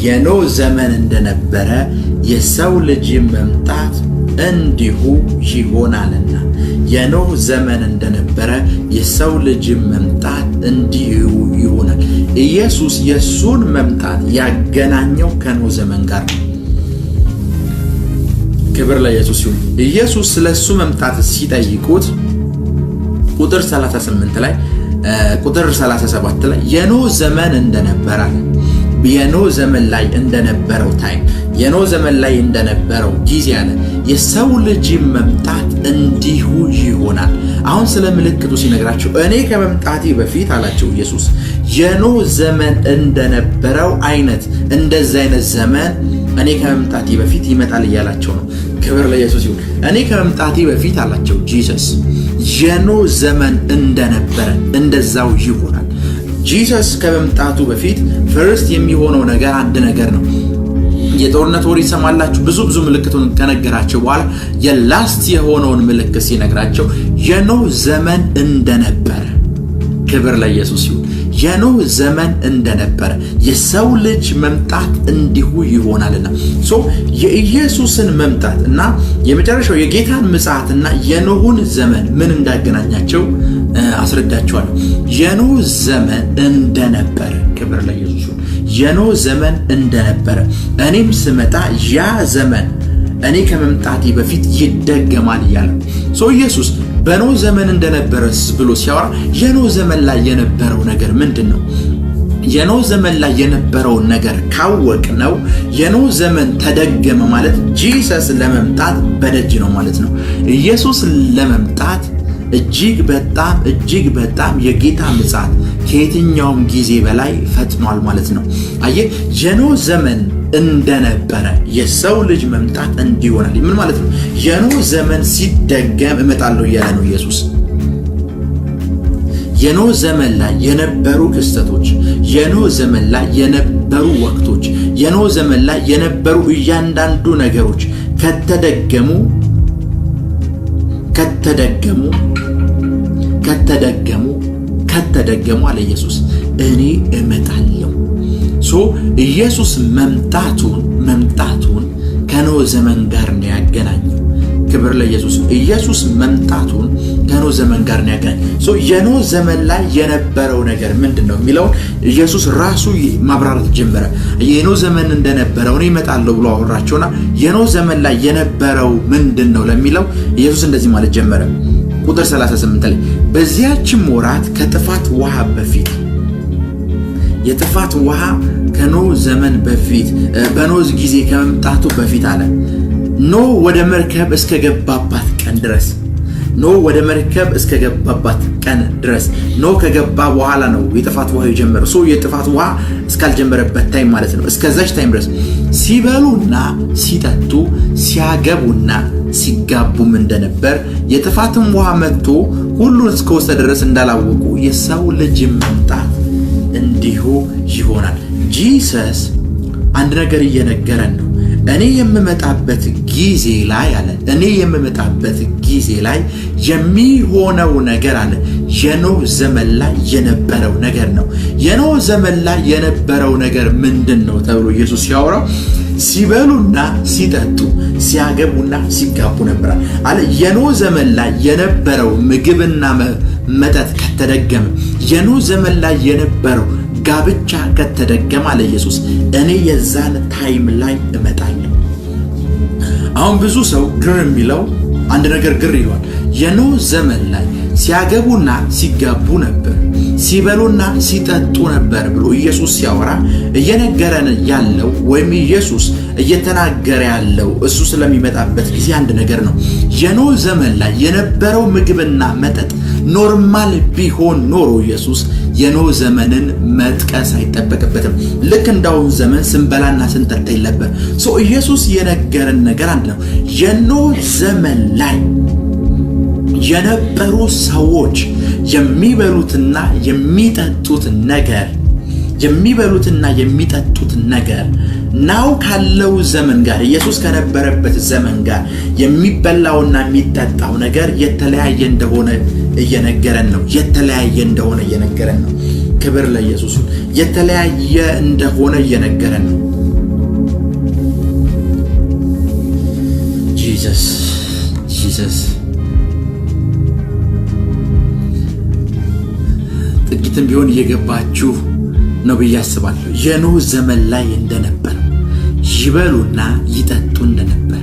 የኖህ ዘመን እንደነበረ የሰው ልጅም መምጣት እንዲሁ ይሆናልና። የኖህ ዘመን እንደነበረ የሰው ልጅ መምጣት እንዲሁ ይሆናል። ኢየሱስ የሱን መምጣት ያገናኘው ከኖህ ዘመን ጋር ነው። ክብር ለኢየሱስ ይሁን። ኢየሱስ ስለሱ መምጣት ሲጠይቁት ቁጥር 38 ላይ ቁጥር 37 ላይ የኖህ ዘመን እንደነበረ የኖህ ዘመን ላይ እንደነበረው ታይም የኖህ ዘመን ላይ እንደነበረው ጊዜ አለ የሰው ልጅ መምጣት እንዲሁ ይሆናል። አሁን ስለ ምልክቱ ሲነግራቸው እኔ ከመምጣቴ በፊት አላቸው ኢየሱስ የኖህ ዘመን እንደነበረው አይነት እንደዚህ አይነት ዘመን እኔ ከመምጣቴ በፊት ይመጣል እያላቸው ነው። ክብር ለኢየሱስ ይሁን። እኔ ከመምጣቴ በፊት አላቸው ጂሰስ የኖህ ዘመን እንደነበረ እንደዛው ይሆናል። ጂሰስ ከመምጣቱ በፊት ፈርስት የሚሆነው ነገር አንድ ነገር ነው። የጦርነት ወሬ ይሰማላችሁ። ብዙ ምልክቱን ከነገራቸው በኋላ የላስት የሆነውን ምልክት ሲነግራቸው የኖህ ዘመን እንደነበረ፣ ክብር ለኢየሱስ ይሁን። የኖህ ዘመን እንደነበረ የሰው ልጅ መምጣት እንዲሁ ይሆናልና የኢየሱስን መምጣት እና የመጨረሻው የጌታን ምጽአትና የኖህን ዘመን ምን እንዳገናኛቸው አስረዳቸዋለሁ። የኖህ ዘመን እንደነበረ፣ ክብር ለኢየሱስ ይሁን። የኖህ ዘመን እንደነበረ እኔም ስመጣ ያ ዘመን እኔ ከመምጣቴ በፊት ይደገማል እያለ ኢየሱስ በኖህ ዘመን እንደነበረስ ብሎ ሲያወራ የኖህ ዘመን ላይ የነበረው ነገር ምንድነው? የኖህ ዘመን ላይ የነበረው ነገር ካወቅነው የኖህ ዘመን ተደገመ ማለት ጂሰስ ለመምጣት በደጅ ነው ማለት ነው። ኢየሱስ ለመምጣት እጅግ በጣም የጌታ ምጽአት ከየትኛውም ጊዜ በላይ ፈጥኗል ማለት ነው። አየህ የኖህ ዘመን እንደነበረ የሰው ልጅ መምጣት እንዲሆናል። ምን ማለት ነው? የኖህ ዘመን ሲደገም እመጣለሁ እያለ ነው ኢየሱስ። የኖህ ዘመን ላይ የነበሩ ክስተቶች፣ የኖህ ዘመን ላይ የነበሩ ወቅቶች፣ የኖህ ዘመን ላይ የነበሩ እያንዳንዱ ነገሮች ከተደገሙ አለ ኢየሱስ እኔ እመጣለሁ። ኢየሱስ መምጣቱን ከኖህ ዘመን ጋር ነው ያገናኘው። ክብር ለኢየሱስ። ኢየሱስ መምጣቱን ከኖህ ዘመን ጋር ነው ያገናኘው። የኖህ ዘመን ላይ የነበረው ነገር ምንድነው የሚለው ኢየሱስ ራሱ ማብራራት ጀመረ። የኖህ ዘመን እንደነበረው እኔ እመጣለሁ ብሎ አወራቸውና የኖህ ዘመን ላይ የነበረው ምንድነው ለሚለው ኢየሱስ እንደዚህ ማለት ጀመረ። ቁጥር 38 ላይ በዚያችም ወራት ከጥፋት ውሃ በፊት የጥፋት ውሃ ከኖህ ዘመን በፊት በኖህ ጊዜ ከመምጣቱ በፊት አለ ኖህ ወደ መርከብ እስከገባባት ቀን ድረስ ኖህ ከገባ በኋላ ነው የጥፋት ውሃ የጀመረው። የጥፋት ውሃ እስካልጀመረበት ታይም ማለት ነው። እስከዛች ታይም ድረስ ሲበሉና ሲጠጡ ሲያገቡና ሲጋቡም እንደነበር የጥፋትም ውሃ መጥቶ ሁሉን እስከወሰደ ድረስ እንዳላወቁ የሰው ልጅ መምጣት እንዲሁ ይሆናል። ጂሰስ አንድ ነገር እየነገረን ነው። እኔ የምመጣበት ጊዜ ላይ የሚሆነው ነገር አለ። የኖህ ዘመን ላይ የነበረው ነገር ነው። የኖህ ዘመን ላይ የነበረው ነገር ምንድነው ተብሎ ኢየሱስ ሲያወራው ሲበሉና ሲጠጡ ሲያገቡና ሲጋቡ ነበር አለ። የኖህ ዘመን ላይ የነበረው ምግብና መጠጥ ከተደገመ የኖህ ዘመን ላይ የነበረው ጋብቻ ከተደገመ አለ ኢየሱስ እኔ የዛን ታይም ላይ እመጣለሁ። አሁን ብዙ ሰው ግር የሚለው አንድ ነገር ግር ይሏል። የኖህ ዘመን ላይ ሲያገቡና ሲጋቡ ነበር፣ ሲበሉና ሲጠጡ ነበር ብሎ ኢየሱስ ሲያወራ እየነገረን ያለው ወይም ኢየሱስ እየተናገረ ያለው እሱ ስለሚመጣበት ጊዜ አንድ ነገር ነው። የኖህ ዘመን ላይ የነበረው ምግብና መጠጥ ኖርማል ቢሆን ኖሮ ኢየሱስ የኖህ ዘመንን መጥቀስ አይጠበቅበትም። ልክ እንዳሁን ዘመን ስንበላና ስንጠጣ ነበር። ኢየሱስ የነገረን ነገር አንድ ነው። የኖህ ዘመን ላይ የነበሩ ሰዎች የሚበሉትና የሚጠጡት ነገር ናው ካለው ዘመን ጋር ኢየሱስ ከነበረበት ዘመን ጋር የሚበላውና የሚጠጣው ነገር የተለያየ እንደሆነ እየነገረን ነው። ክብር ለኢየሱስ። የተለያየ እንደሆነ እየነገረን ነው። ጂሰስ ጥቂትም ቢሆን እየገባችሁ ነው ብዬ አስባለሁ። የኖህ ዘመን ላይ እንደነበር ይበሉና ይጠጡ እንደነበር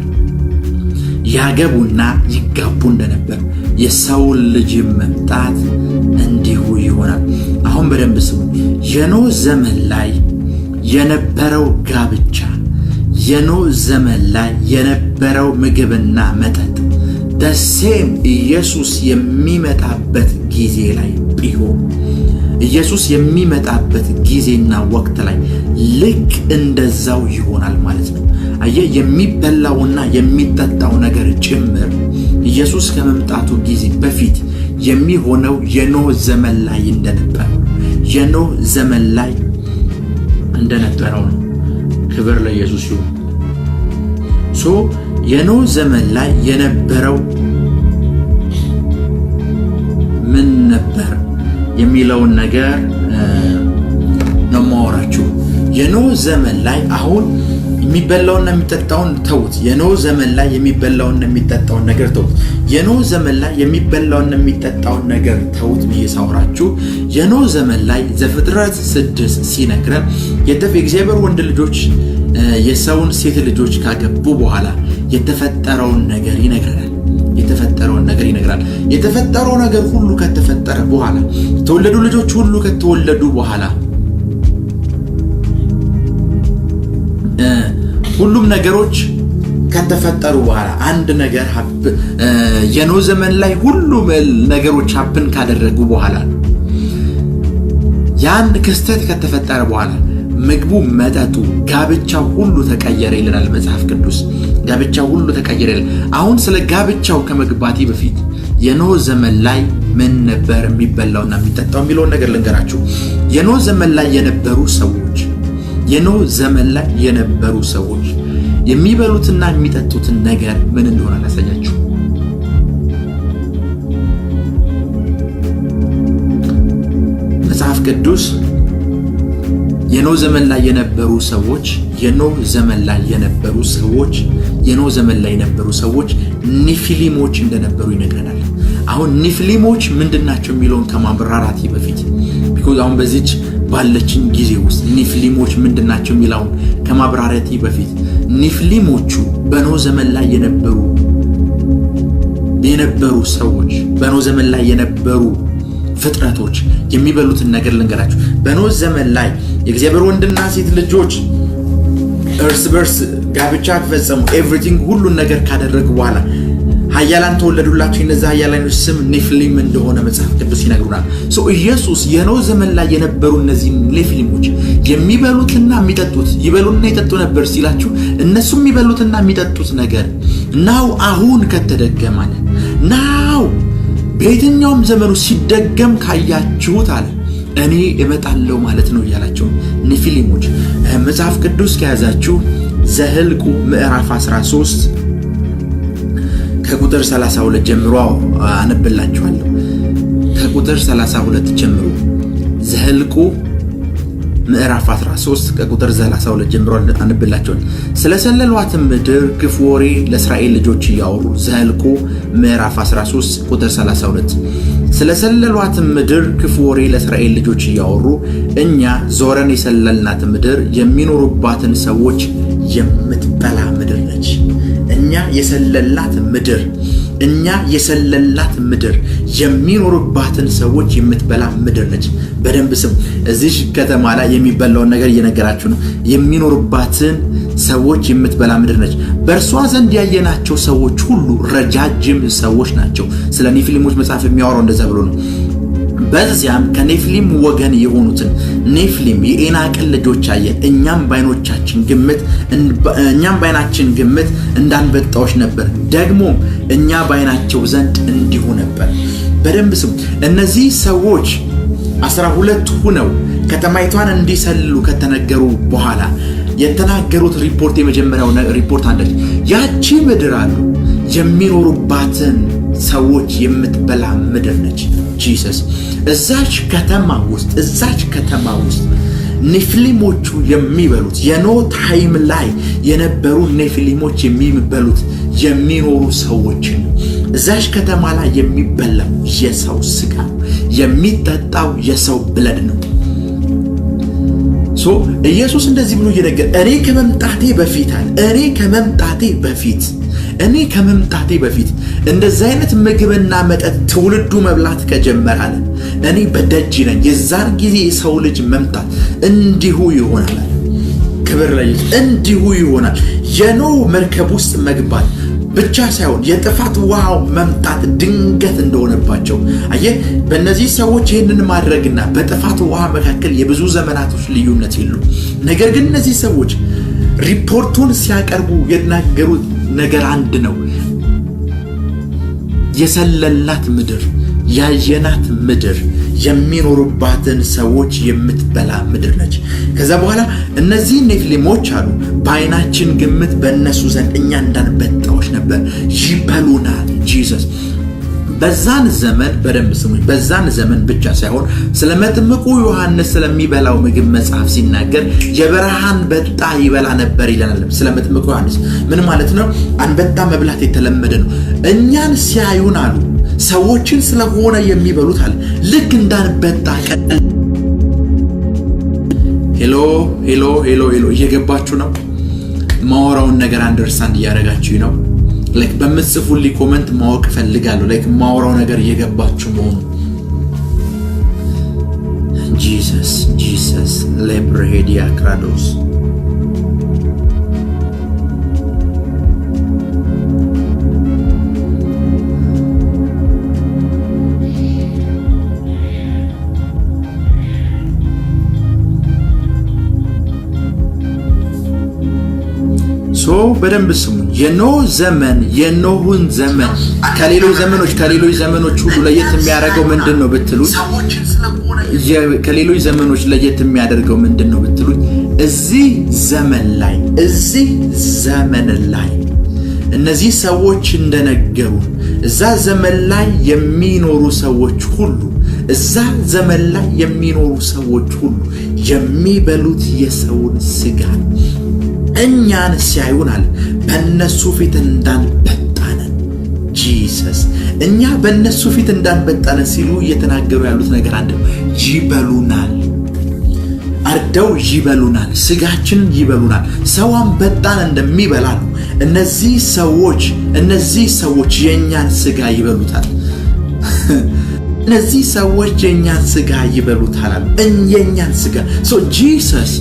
ያገቡና ይጋቡ እንደነበር የሰው ልጅ መምጣት እንዲሁ ይሆናል። አሁን በደንብ ስሙ። የኖህ ዘመን ላይ የነበረው ጋብቻ፣ የኖህ ዘመን ላይ የነበረው ምግብና መጠጥ ደሴም ኢየሱስ የሚመጣበት ጊዜ ላይ ቢሆን ኢየሱስ የሚመጣበት ጊዜና ወቅት ላይ ልክ እንደዛው ይሆናል ማለት ነው። አየህ፣ የሚበላውና የሚጠጣው ነገር ጭምር ኢየሱስ ከመምጣቱ ጊዜ በፊት የሚሆነው የኖህ ዘመን ላይ እንደነበረው ነው። ክብር ለኢየሱስ ይሁን። የኖህ ዘመን ላይ የነበረው ምን ነበር የሚለውን ነገር ነው ማወራችሁ። የኖህ ዘመን ላይ አሁን የሚበላውና የሚጠጣውን ተውት። የኖህ ዘመን ላይ የሚበላውና የሚጠጣውን ነገር ተውት። የኖህ ዘመን ላይ የሚበላውና የሚጠጣውን ነገር ተውት ብዬ ሳወራችሁ የኖህ ዘመን ላይ ዘፍጥረት 6 ሲነግረን የእግዚአብሔር ወንድ ልጆች የሰውን ሴት ልጆች ካገቡ በኋላ የተፈጠረውን ነገር ይነግረናል። የተፈጠረው ነገር ሁሉ ከተፈጠረ በኋላ የተወለዱ ልጆች ሁሉ ከተወለዱ በኋላ ሁሉም ነገሮች ከተፈጠሩ በኋላ አንድ ነገር የኖህ ዘመን ላይ ሁሉም ነገሮች ሀፕን ካደረጉ በኋላ ያን ክስተት ከተፈጠረ በኋላ ምግቡ፣ መጠጡ፣ ጋብቻው ሁሉ ተቀየረ ይላል መጽሐፍ ቅዱስ። ጋብቻው ሁሉ ተቀየረ። አሁን ስለ ጋብቻው ከመግባቴ በፊት የኖህ ዘመን ላይ ምን ነበር የሚበላውና የሚጠጣው የሚለውን ነገር ልንገራችሁ። የኖህ ዘመን ላይ የነበሩ ሰዎች የሚበሉትና የሚጠጡትን ነገር ምን እንደሆነ አላሳያችሁ። መጽሐፍ ቅዱስ የኖህ ዘመን ላይ የነበሩ ሰዎች ኒፊሊሞች እንደነበሩ ይነግረናል። አሁን ኒፊሊሞች ምንድናቸው የሚለውን ከማብራራቴ በፊት አሁን በዚች ባለችን ጊዜ ውስጥ ኒፊሊሞች ምንድናቸው የሚለውን ከማብራራቴ በፊት ኒፊሊሞቹ በኖህ ዘመን ላይ የነበሩ ሰዎች፣ በኖህ ዘመን ላይ የነበሩ ፍጥረቶች የሚበሉትን ነገር ልንገራችሁ። በኖህ ዘመን ላይ የእግዚአብሔር ወንድና ሴት ልጆች እርስ በርስ ጋብቻ ፈጸሙ። ኤቭሪቲንግ ሁሉን ነገር ካደረጉ በኋላ ኃያላን ተወለዱላቸው። እነዚህ ኃያላኖች ስም ኔፊሊም እንደሆነ መጽሐፍ ቅዱስ ይነግሩናል። ኢየሱስ የኖህ ዘመን ላይ የነበሩ እነዚህ ኔፊሊሞች የሚበሉትና የሚጠጡት ይበሉና ይጠጡ ነበር ሲላችሁ እነሱ የሚበሉትና የሚጠጡት ነገር ናው አሁን ከተደገማለ ናው በየትኛውም ዘመኑ ሲደገም ካያችሁት አለ እኔ እመጣለሁ ማለት ነው እያላቸው ኔፊሊሞች መጽሐፍ ቅዱስ ከያዛችሁ ዘኍልቍ ምዕራፍ 13 ከቁጥር 32 ጀምሮ አነብላችኋለሁ። ከቁጥር 32 ጀምሮ ዘኍልቍ ምዕራፍ 13 ከቁጥር 32 ጀምሮ አነብላችኋለሁ። ስለሰለሏትም ምድር ክፉ ወሬ ለእስራኤል ልጆች እያወሩ ዘኍልቍ ምዕራፍ 13 ቁጥር 32 ስለሰለሏትም ምድር ክፉ ወሬ ለእስራኤል ልጆች እያወሩ እኛ ዞረን የሰለልናት ምድር የሚኖሩባትን ሰዎች የምትበላ ምድር ነች። እኛ የሰለልናት ምድር እኛ የሰለላት ምድር የሚኖርባትን ሰዎች የምትበላ ምድር ነች። በደንብ ስም። እዚህ ከተማ ላይ የሚበላውን ነገር እየነገራችሁ ነው። የሚኖርባትን ሰዎች የምትበላ ምድር ነች። በእርሷ ዘንድ ያየናቸው ሰዎች ሁሉ ረጃጅም ሰዎች ናቸው። ስለ ኔፊሊሞች መጽሐፍ የሚያወራው እንደዛ ብሎ ነው። በዚያም ከኔፊሊም ወገን የሆኑትን ኔፊሊም የኤናቅን ልጆች አየን። እኛም ባይናችን ግምት እንዳንበጣዎች ነበር፣ ደግሞ እኛ ባይናቸው ዘንድ እንዲሁ ነበር። በደንብ ስሙ። እነዚህ ሰዎች 12 ሆነው ከተማይቷን እንዲሰልሉ ከተነገሩ በኋላ የተናገሩት ሪፖርት የመጀመሪያው ሪፖርት አንደች ያቺ ምድር አሉ የሚኖሩባትን ሰዎች የምትበላ ምድር ነች። ጂሰስ እዛች ከተማ ውስጥ ኔፊሊሞቹ የሚበሉት የኖህ ታይም ላይ የነበሩ ኔፊሊሞች የሚበሉት የሚኖሩ ሰዎችን እዛች ከተማ ላይ የሚበላው የሰው ስጋ የሚጠጣው የሰው ብለድ ነው። ኢየሱስ እንደዚህ ብሎ እየነገረ እኔ ከመምጣቴ በፊት እንደዚህ አይነት ምግብና መጠጥ ትውልዱ መብላት ከጀመራለ እኔ በደጅ ነኝ። የዛን ጊዜ የሰው ልጅ መምጣት እንዲሁ ይሆናል። ክብር ለኢየሱስ። እንዲሁ ይሆናል። የኖህ መርከብ ውስጥ መግባት ብቻ ሳይሆን የጥፋት ውሃው መምጣት ድንገት እንደሆነባቸው አየህ። በእነዚህ ሰዎች ይህንን ማድረግና በጥፋት ውሃ መካከል የብዙ ዘመናቶች ልዩነት የለም። ነገር ግን እነዚህ ሰዎች ሪፖርቱን ሲያቀርቡ የተናገሩት ነገር አንድ ነው። የሰለላት ምድር፣ ያየናት ምድር፣ የሚኖሩባትን ሰዎች የምትበላ ምድር ነች። ከዛ በኋላ እነዚህ ኔፊሊሞች አሉ በአይናችን ግምት በእነሱ ዘንድ እኛ እንዳንበጣዎች ነበር፣ ይበሉናል። ጂሰስ በዛን ዘመን በደንብ ስሙኝ። በዛን ዘመን ብቻ ሳይሆን ስለ መጥምቁ ዮሐንስ ስለሚበላው ምግብ መጽሐፍ ሲናገር የበረሃን አንበጣ ይበላ ነበር ይለናል። ስለ መጥምቁ ዮሐንስ ምን ማለት ነው? አንበጣ መብላት የተለመደ ነው። እኛን ሲያዩን አሉ ሰዎችን ስለሆነ የሚበሉት አለ ልክ እንዳንበጣ ቀጠል። ሄሎ እየገባችሁ ነው? ማወራውን ነገር አንደርስታንድ እያደረጋችሁ ነው? ላይክ በምትጽፉልኝ ኮሜንት ማወቅ ፈልጋለሁ። ላይክ ማወራው ነገር እየገባችሁ መሆኑ። ጂሰስ ሌብሬዲያ ክራዶስ በደንብ ስሙ። የኖህን ዘመን ከሌሎች ዘመኖች ሁሉ ለየት የሚያደርገው ምንድነው ብትሉ እዚህ ዘመን ላይ እነዚህ ሰዎች እንደነገሩ እዛ ዘመን ላይ የሚኖሩ ሰዎች ሁሉ የሚበሉት የሰውን ስጋ እኛን ሲያዩናል በእነሱ ፊት እንዳንበጣነን። ጂሰስ እኛ በእነሱ ፊት እንዳንበጣነን ሲሉ እየተናገሩ ያሉት ነገር አንድ ነው። ይበሉናል፣ አርደው ይበሉናል፣ ስጋችንን ይበሉናል። ሰው አንበጣን እንደሚበላ ነው። እነዚህ ሰዎች የእኛን ስጋ ይበሉታል። እነዚህ ሰዎች የእኛን ስጋ ይበሉታል አሉ። የእኛን ስጋ ጂሰስ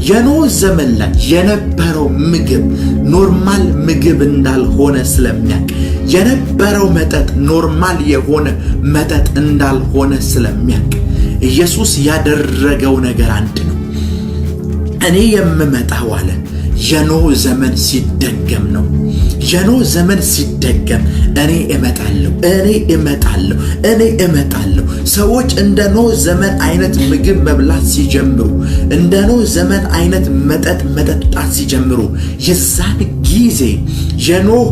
የኖህ ዘመን ላይ የነበረው ምግብ ኖርማል ምግብ እንዳልሆነ ስለሚያውቅ የነበረው መጠጥ ኖርማል የሆነ መጠጥ እንዳልሆነ ስለሚያውቅ ኢየሱስ ያደረገው ነገር አንድ ነው። እኔ የምመጣው አለ የኖህ ዘመን ሲደገም ነው። የኖህ ዘመን ሲደገም እኔ እመጣለሁ። ሰዎች እንደ ኖህ ዘመን አይነት ምግብ መብላት ሲጀምሩ፣ እንደ ኖህ ዘመን አይነት መጠጥ መጠጣት ሲጀምሩ የዛን ጊዜ የኖህ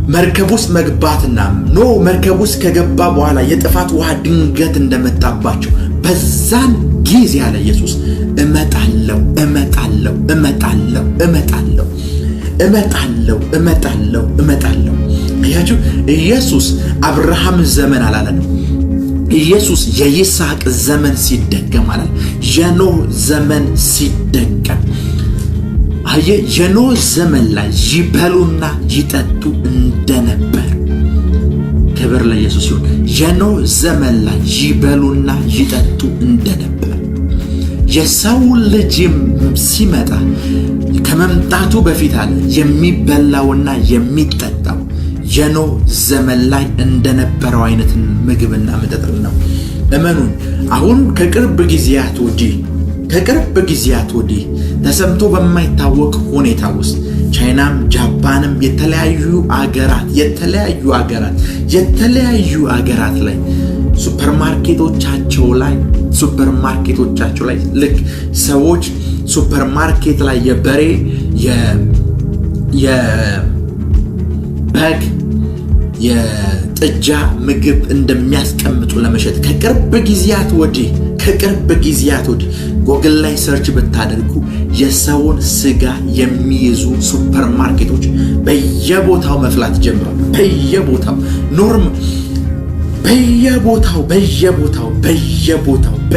መርከብ ውስጥ መግባትና ኖህ መርከብ ውስጥ ከገባ በኋላ የጥፋት ውሃ ድንገት እንደመጣባቸው በዛን ጊዜ ያለ ኢየሱስ እመጣለሁ። አያችሁ፣ ኢየሱስ አብርሃም ዘመን አላለንም። ኢየሱስ የይስሐቅ ዘመን ሲደገም አላለ። የኖህ ዘመን ሲደገም የኖህ ዘመን ላይ ይበሉና ይጠጡ እንደነበር ክብር ለኢየሱስ ይሁን። የኖህ ዘመን ላይ ይበሉና ይጠጡ እንደነበር የሰው ልጅ ሲመጣ ከመምጣቱ በፊት አለ የሚበላውና የሚጠጣው የኖህ ዘመን ላይ እንደነበረው አይነት ምግብና መጠጥ ነው። እመኑን አሁን ከቅርብ ጊዜያት ወዲህ ተሰምቶ በማይታወቅ ሁኔታ ውስጥ ቻይናም ጃፓንም የተለያዩ አገራት ላይ ሱፐርማርኬቶቻቸው ላይ ልክ ሰዎች ሱፐርማርኬት ላይ የበሬ የበግ የጥጃ ምግብ እንደሚያስቀምጡ ለመሸጥ ከቅርብ ጊዜያት ወዲህ ጎግል ላይ ሰርች ብታደርጉ የሰውን ስጋ የሚይዙ ሱፐርማርኬቶች በየቦታው መፍላት ጀምረዋል።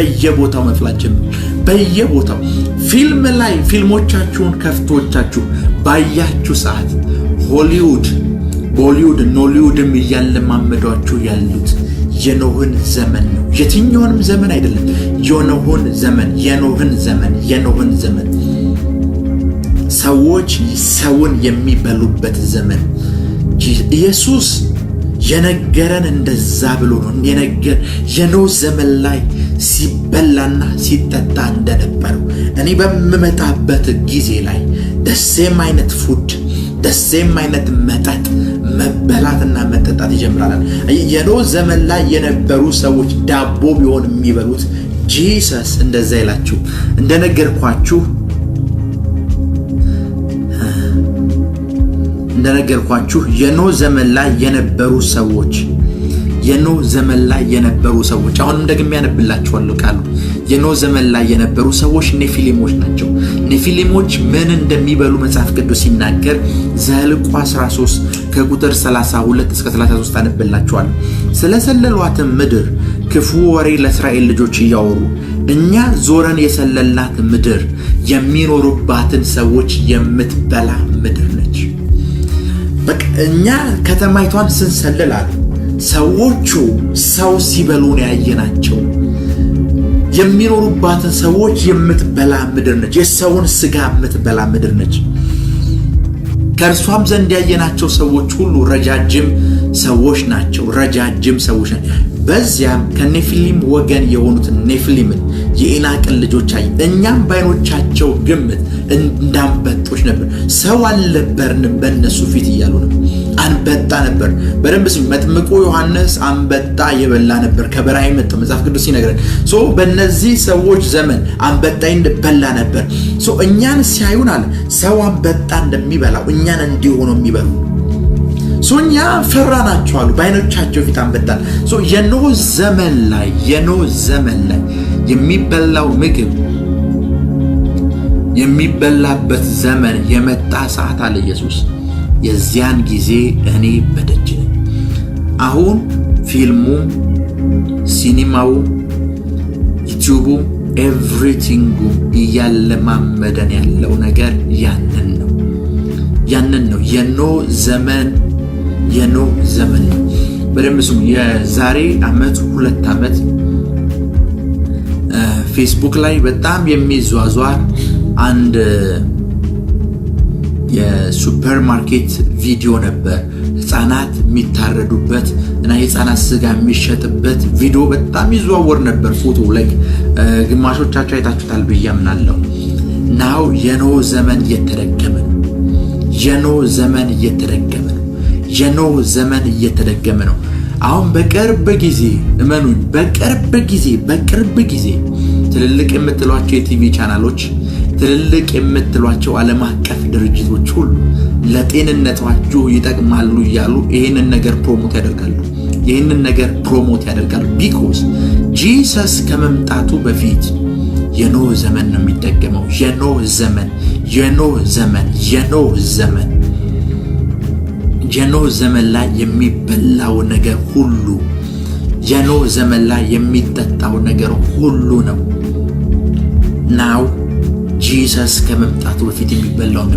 በየቦታው መፍላት ጀምረዋል። በየቦታው ፊልሞቻችሁን ከፍቶቻችሁ ባያችሁ ሰዓት ቦሊውድ ኖሊውድም እያለማመዷችሁ ያሉት የኖህን ዘመን ነው። የትኛውንም ዘመን አይደለም። የኖህን ዘመን ሰዎች ሰውን የሚበሉበት ዘመን ኢየሱስ የነገረን እንደዛ ብሎ ነው የኖህ ዘመን ላይ ሲበላና ሲጠጣ እንደነበረው እኔ በመመጣበት ጊዜ ላይ ደሴም አይነት ፉድ ደሴም አይነት መጠጥ መበላትና መጠጣት ይጀምራል። የኖህ ዘመን ላይ የነበሩ ሰዎች ዳቦ ቢሆን የሚበሉት ጂሰስ እንደዛ ይላችሁ እንደነገርኳችሁ የኖህ ዘመን ላይ የነበሩ ሰዎች አሁንም ደግሜ ያነብላችኋለሁ ቃሉ የኖህ ዘመን ላይ የነበሩ ሰዎች ኔፊሊሞች ናቸው። ኔፊሊሞች ምን እንደሚበሉ መጽሐፍ ቅዱስ ሲናገር ዘኍልቍ 13 ከቁጥር 32 እስከ 33 አነብላችኋለሁ። ስለሰለሏትም ምድር ክፉ ወሬ ለእስራኤል ልጆች እያወሩ እኛ ዞረን የሰለልናት ምድር የሚኖሩባትን ሰዎች የምትበላ ምድር ነች። በቃ እኛ ከተማይቷን ስንሰልል አሉ ሰዎቹ ሰው ሲበሉ ነው ያየናቸው። የሚኖሩባትን ሰዎች የምትበላ ምድር ነች። የሰውን ስጋ የምትበላ ምድር ነች። ከእርሷም ዘንድ ያየናቸው ሰዎች ሁሉ ረጃጅም ሰዎች ናቸው። በዚያም ከኔፊሊም ወገን የሆኑትን ኔፊሊምን የኢናቅን ልጆች አየ። እኛም ባይኖቻቸው ግምት እንዳንበጦች ነበር፣ ሰው አልነበርንም በእነሱ ፊት እያሉ ነው። አንበጣ ነበር። በደንብ ስሙ። መጥምቁ ዮሐንስ አንበጣ የበላ ነበር፣ ከበረሃ የመጣ መጽሐፍ ቅዱስ ሲነግረን። በእነዚህ ሰዎች ዘመን አንበጣ እንደበላ ነበር። እኛን ሲያዩን አለ ሰው አንበጣ እንደሚበላው እኛን እንዲሆኑ የሚበሉ እኛ ፈራናቸው አሉ። ባይኖቻቸው ፊት አንበጣ። የኖህ ዘመን ላይ የሚበላው ምግብ የሚበላበት ዘመን የመጣ ሰዓት አለ ኢየሱስ። የዚያን ጊዜ እኔ በደጅ ነኝ። አሁን ፊልሙ፣ ሲኒማው፣ ዩቲዩቡ ኤቭሪቲንጉ እያለማመደን ያለው ነገር ያንን ነው። የኖህ ዘመን ነው። በደንብ ስሙ። የዛሬ ዓመት 2 ዓመት ፌስቡክ ላይ በጣም የሚዟዟር አንድ የሱፐርማርኬት ቪዲዮ ነበር። ህፃናት የሚታረዱበት እና የህፃናት ስጋ የሚሸጥበት ቪዲዮ በጣም ይዘዋወር ነበር። ፎቶ ላይ ግማሾቻችሁ አይታችሁታል ብዬ አምናለሁ። ናው የኖህ ዘመን እየተደገመ ነው። እየተደገመ ነው። አሁን በቅርብ ጊዜ እመኑኝ፣ በቅርብ ጊዜ ትልልቅ የምትሏቸው የቲቪ ቻናሎች፣ ትልልቅ የምትሏቸው ዓለም አቀፍ ድርጅቶች ሁሉ ለጤንነታችሁ ይጠቅማሉ እያሉ ይህንን ነገር ፕሮሞት ያደርጋሉ። ቢኮዝ ጂሰስ ከመምጣቱ በፊት የኖህ ዘመን ነው የሚደገመው። የኖህ ዘመን ላይ የሚበላው ነገር ሁሉ፣ የኖህ ዘመን ላይ የሚጠጣው ነገር ሁሉ ነው። ናው ጂሰስ ከመምጣቱ በፊት የሚበላውና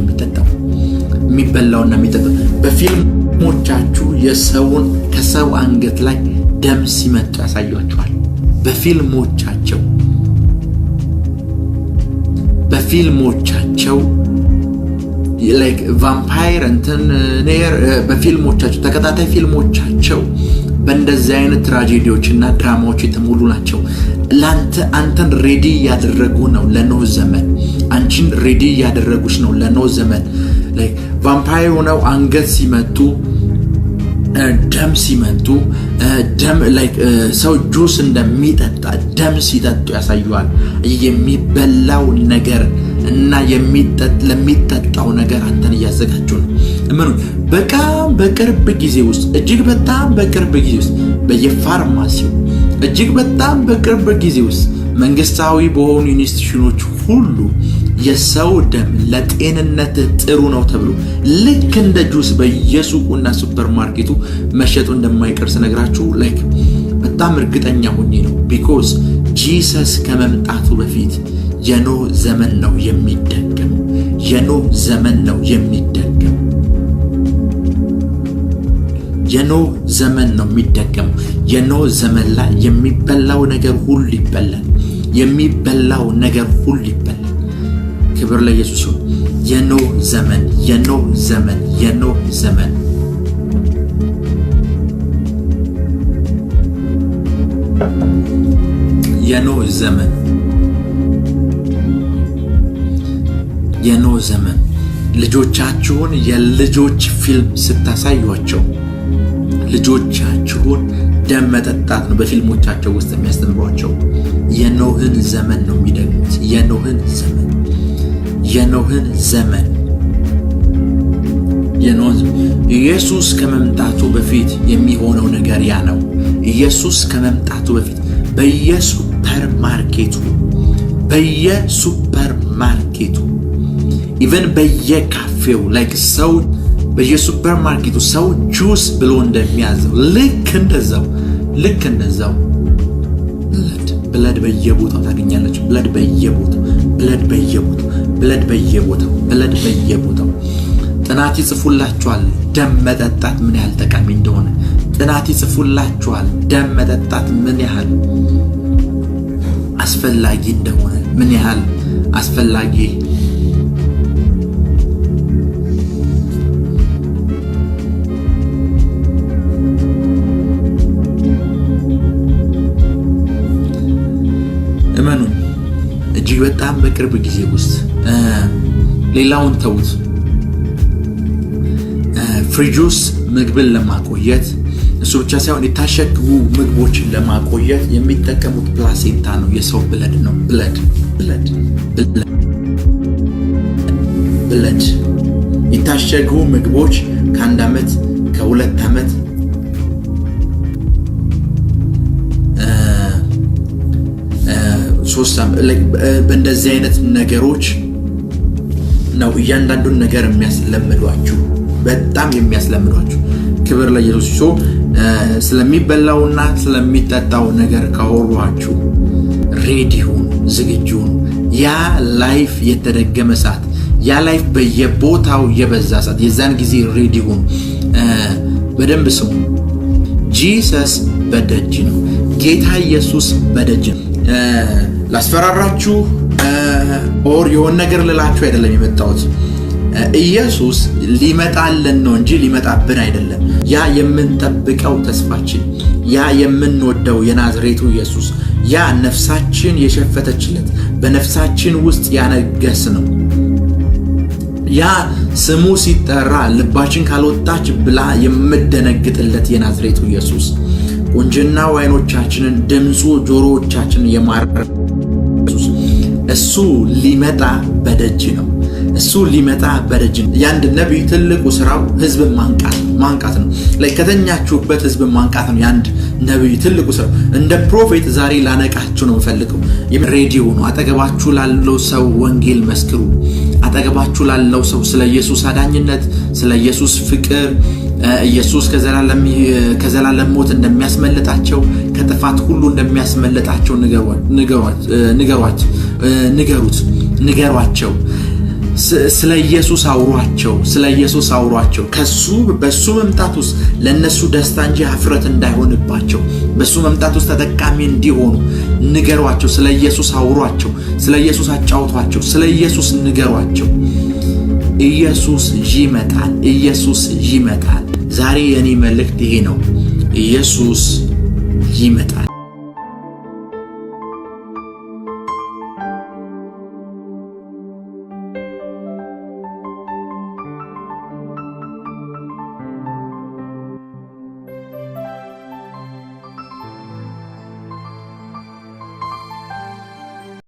የሚጠጣው በፊልም ሞቻችሁ የሰውን ከሰው አንገት ላይ ደም ሲመጡ ያሳያቸዋል። በፊልሞቻቸው ላይክ ቫምፓየር በፊልሞቻቸው ተከታታይ ፊልሞቻቸው በእንደዚህ አይነት ትራጀዲዎችና ድራማዎች የተሞሉ ናቸው። አንተን ሬዲ ያደረጉ ነው ለኖህ ዘመን። አንቺን ሬዲ ያደረጉሽ ነው ለኖህ ዘመን። ላይክ ቫምፓየር ሆነው አንገት ሲመጡ ደም ሲመጡ ደም ላይክ ሰው ጁስ እንደሚጠጣ ደም ሲጠጡ ያሳዩዋል። የሚበላው ነገር እና ለሚጠጣው ነገር አንተን እያዘጋጁ ነው። በጣም በቅርብ ጊዜ ውስጥ እጅግ በጣም በቅርብ ጊዜ ውስጥ በየፋርማሲው እጅግ በጣም በቅርብ ጊዜ ውስጥ መንግስታዊ በሆኑ ኢንስቲትዩሽኖች ሁሉ የሰው ደም ለጤንነት ጥሩ ነው ተብሎ ልክ እንደ ጁስ በየሱቁና ሱፐርማርኬቱ መሸጡ እንደማይቀር ስነግራችሁ ላይክ በጣም እርግጠኛ ሆኜ ነው። ቢኮዝ ጂሰስ ከመምጣቱ በፊት የኖህ ዘመን ነው የሚደገመው። የኖህ ዘመን ነው የሚደገመው። የኖህ ዘመን ነው የሚደገመው። የኖህ ዘመን ላይ የሚበላው ነገር ሁሉ ይበላል። የሚበላው ነገር ሁሉ ይበላል። ክብር ለኢየሱስ ይሁን። የኖህ ዘመን የኖህ ዘመን የኖህ ዘመን የኖህ ዘመን የኖህ ዘመን ልጆቻችሁን የልጆች ፊልም ስታሳዩአቸው ልጆቻችሁን ደም መጠጣት ነው በፊልሞቻቸው ውስጥ የሚያስተምሯቸው። የኖህን ዘመን ነው የሚደግሙት። የኖህን ዘመን የኖህን ዘመን ኢየሱስ ከመምጣቱ በፊት የሚሆነው ነገር ያ ነው። ኢየሱስ ከመምጣቱ በፊት በየሱፐርማርኬቱ ኢቨን በየካፌው ላይክ ሰው በየሱፐርማርኬቱ ሰው ጁስ ብሎ እንደሚያዘው ልክ እንደዛው ብለድ በየቦታው ታገኛለች። ብለድ በየቦታው ጥናት ይጽፉላችኋል ደም መጠጣት ምን ያህል ጠቃሚ እንደሆነ። ጥናት ይጽፉላችኋል ደም መጠጣት ምን ያህል አስፈላጊ እንደሆነ፣ ምን ያህል አስፈላጊ እመኑ። እጅግ በጣም በቅርብ ጊዜ ውስጥ ሌላውን ተውት። ፍሪጁስ ምግብን ለማቆየት እሱ ብቻ ሳይሆን የታሸጉ ምግቦችን ለማቆየት የሚጠቀሙት ፕላሴንታ ነው፣ የሰው ብለድ ነው። ብለድ የታሸጉ ምግቦች ከ1 ዓመት ከ2 ዓመት በእንደዚህ አይነት ነገሮች ነው እያንዳንዱን ነገር የሚያስለምዷችሁ፣ በጣም የሚያስለምዷችሁ። ክብር ለኢየሱስ ይሁን። ስለሚበላውና ስለሚጠጣው ነገር ካወሯችሁ ሬዲ ሁኑ፣ ዝግጁ ሁኑ። ያ ላይፍ የተደገመ ሰዓት፣ ያ ላይፍ በየቦታው የበዛ ሰዓት፣ የዛን ጊዜ ሬዲ ሁኑ። በደንብ ስሙ። ጂሰስ በደጅ ነው። ጌታ ኢየሱስ በደጅ ነው። ላስፈራራችሁ ኦር የሆነ ነገር ልላችሁ አይደለም የመጣሁት። ኢየሱስ ሊመጣልን ነው እንጂ ሊመጣብን አይደለም። ያ የምንጠብቀው ተስፋችን፣ ያ የምንወደው የናዝሬቱ ኢየሱስ፣ ያ ነፍሳችን የሸፈተችለት በነፍሳችን ውስጥ ያነገስ ነው። ያ ስሙ ሲጠራ ልባችን ካልወጣች ብላ የምደነግጥለት የናዝሬቱ ኢየሱስ፣ ቁንጅናው ዓይኖቻችንን፣ ድምፁ ጆሮዎቻችንን የማረከ ኢየሱስ፣ እሱ ሊመጣ በደጅ ነው። እሱ ሊመጣ በደጅ ነው። ያንድ ነቢይ ትልቁ ስራው ህዝብን ማንቃት ነው። ከተኛችሁበት ህዝብን ማንቃት ነው ያንድ ነቢይ ትልቁ ስራው። እንደ ፕሮፌት ዛሬ ላነቃችሁ ነው የምፈልገው። ሬዲዮ ነው። አጠገባችሁ ላለው ሰው ወንጌል መስክሩ። አጠገባችሁ ላለው ሰው ስለ ኢየሱስ አዳኝነት፣ ስለ ኢየሱስ ፍቅር፣ ኢየሱስ ከዘላለም ሞት እንደሚያስመልጣቸው፣ ከጥፋት ሁሉ እንደሚያስመልጣቸው ንገሯቸው። ስለ ኢየሱስ አውሯቸው በሱ መምጣት ውስጥ ለነሱ ደስታ እንጂ ኀፍረት እንዳይሆንባቸው በሱ መምጣት ውስጥ ተጠቃሚ እንዲሆኑ ንገሯቸው። ስለ ኢየሱስ አውሯቸው፣ ስለ ኢየሱስ አጫውቷቸው፣ ስለ ኢየሱስ ንገሯቸው። ኢየሱስ ይመጣል። ዛሬ የኔ መልእክት ይሄ ነው። ኢየሱስ ይመጣል።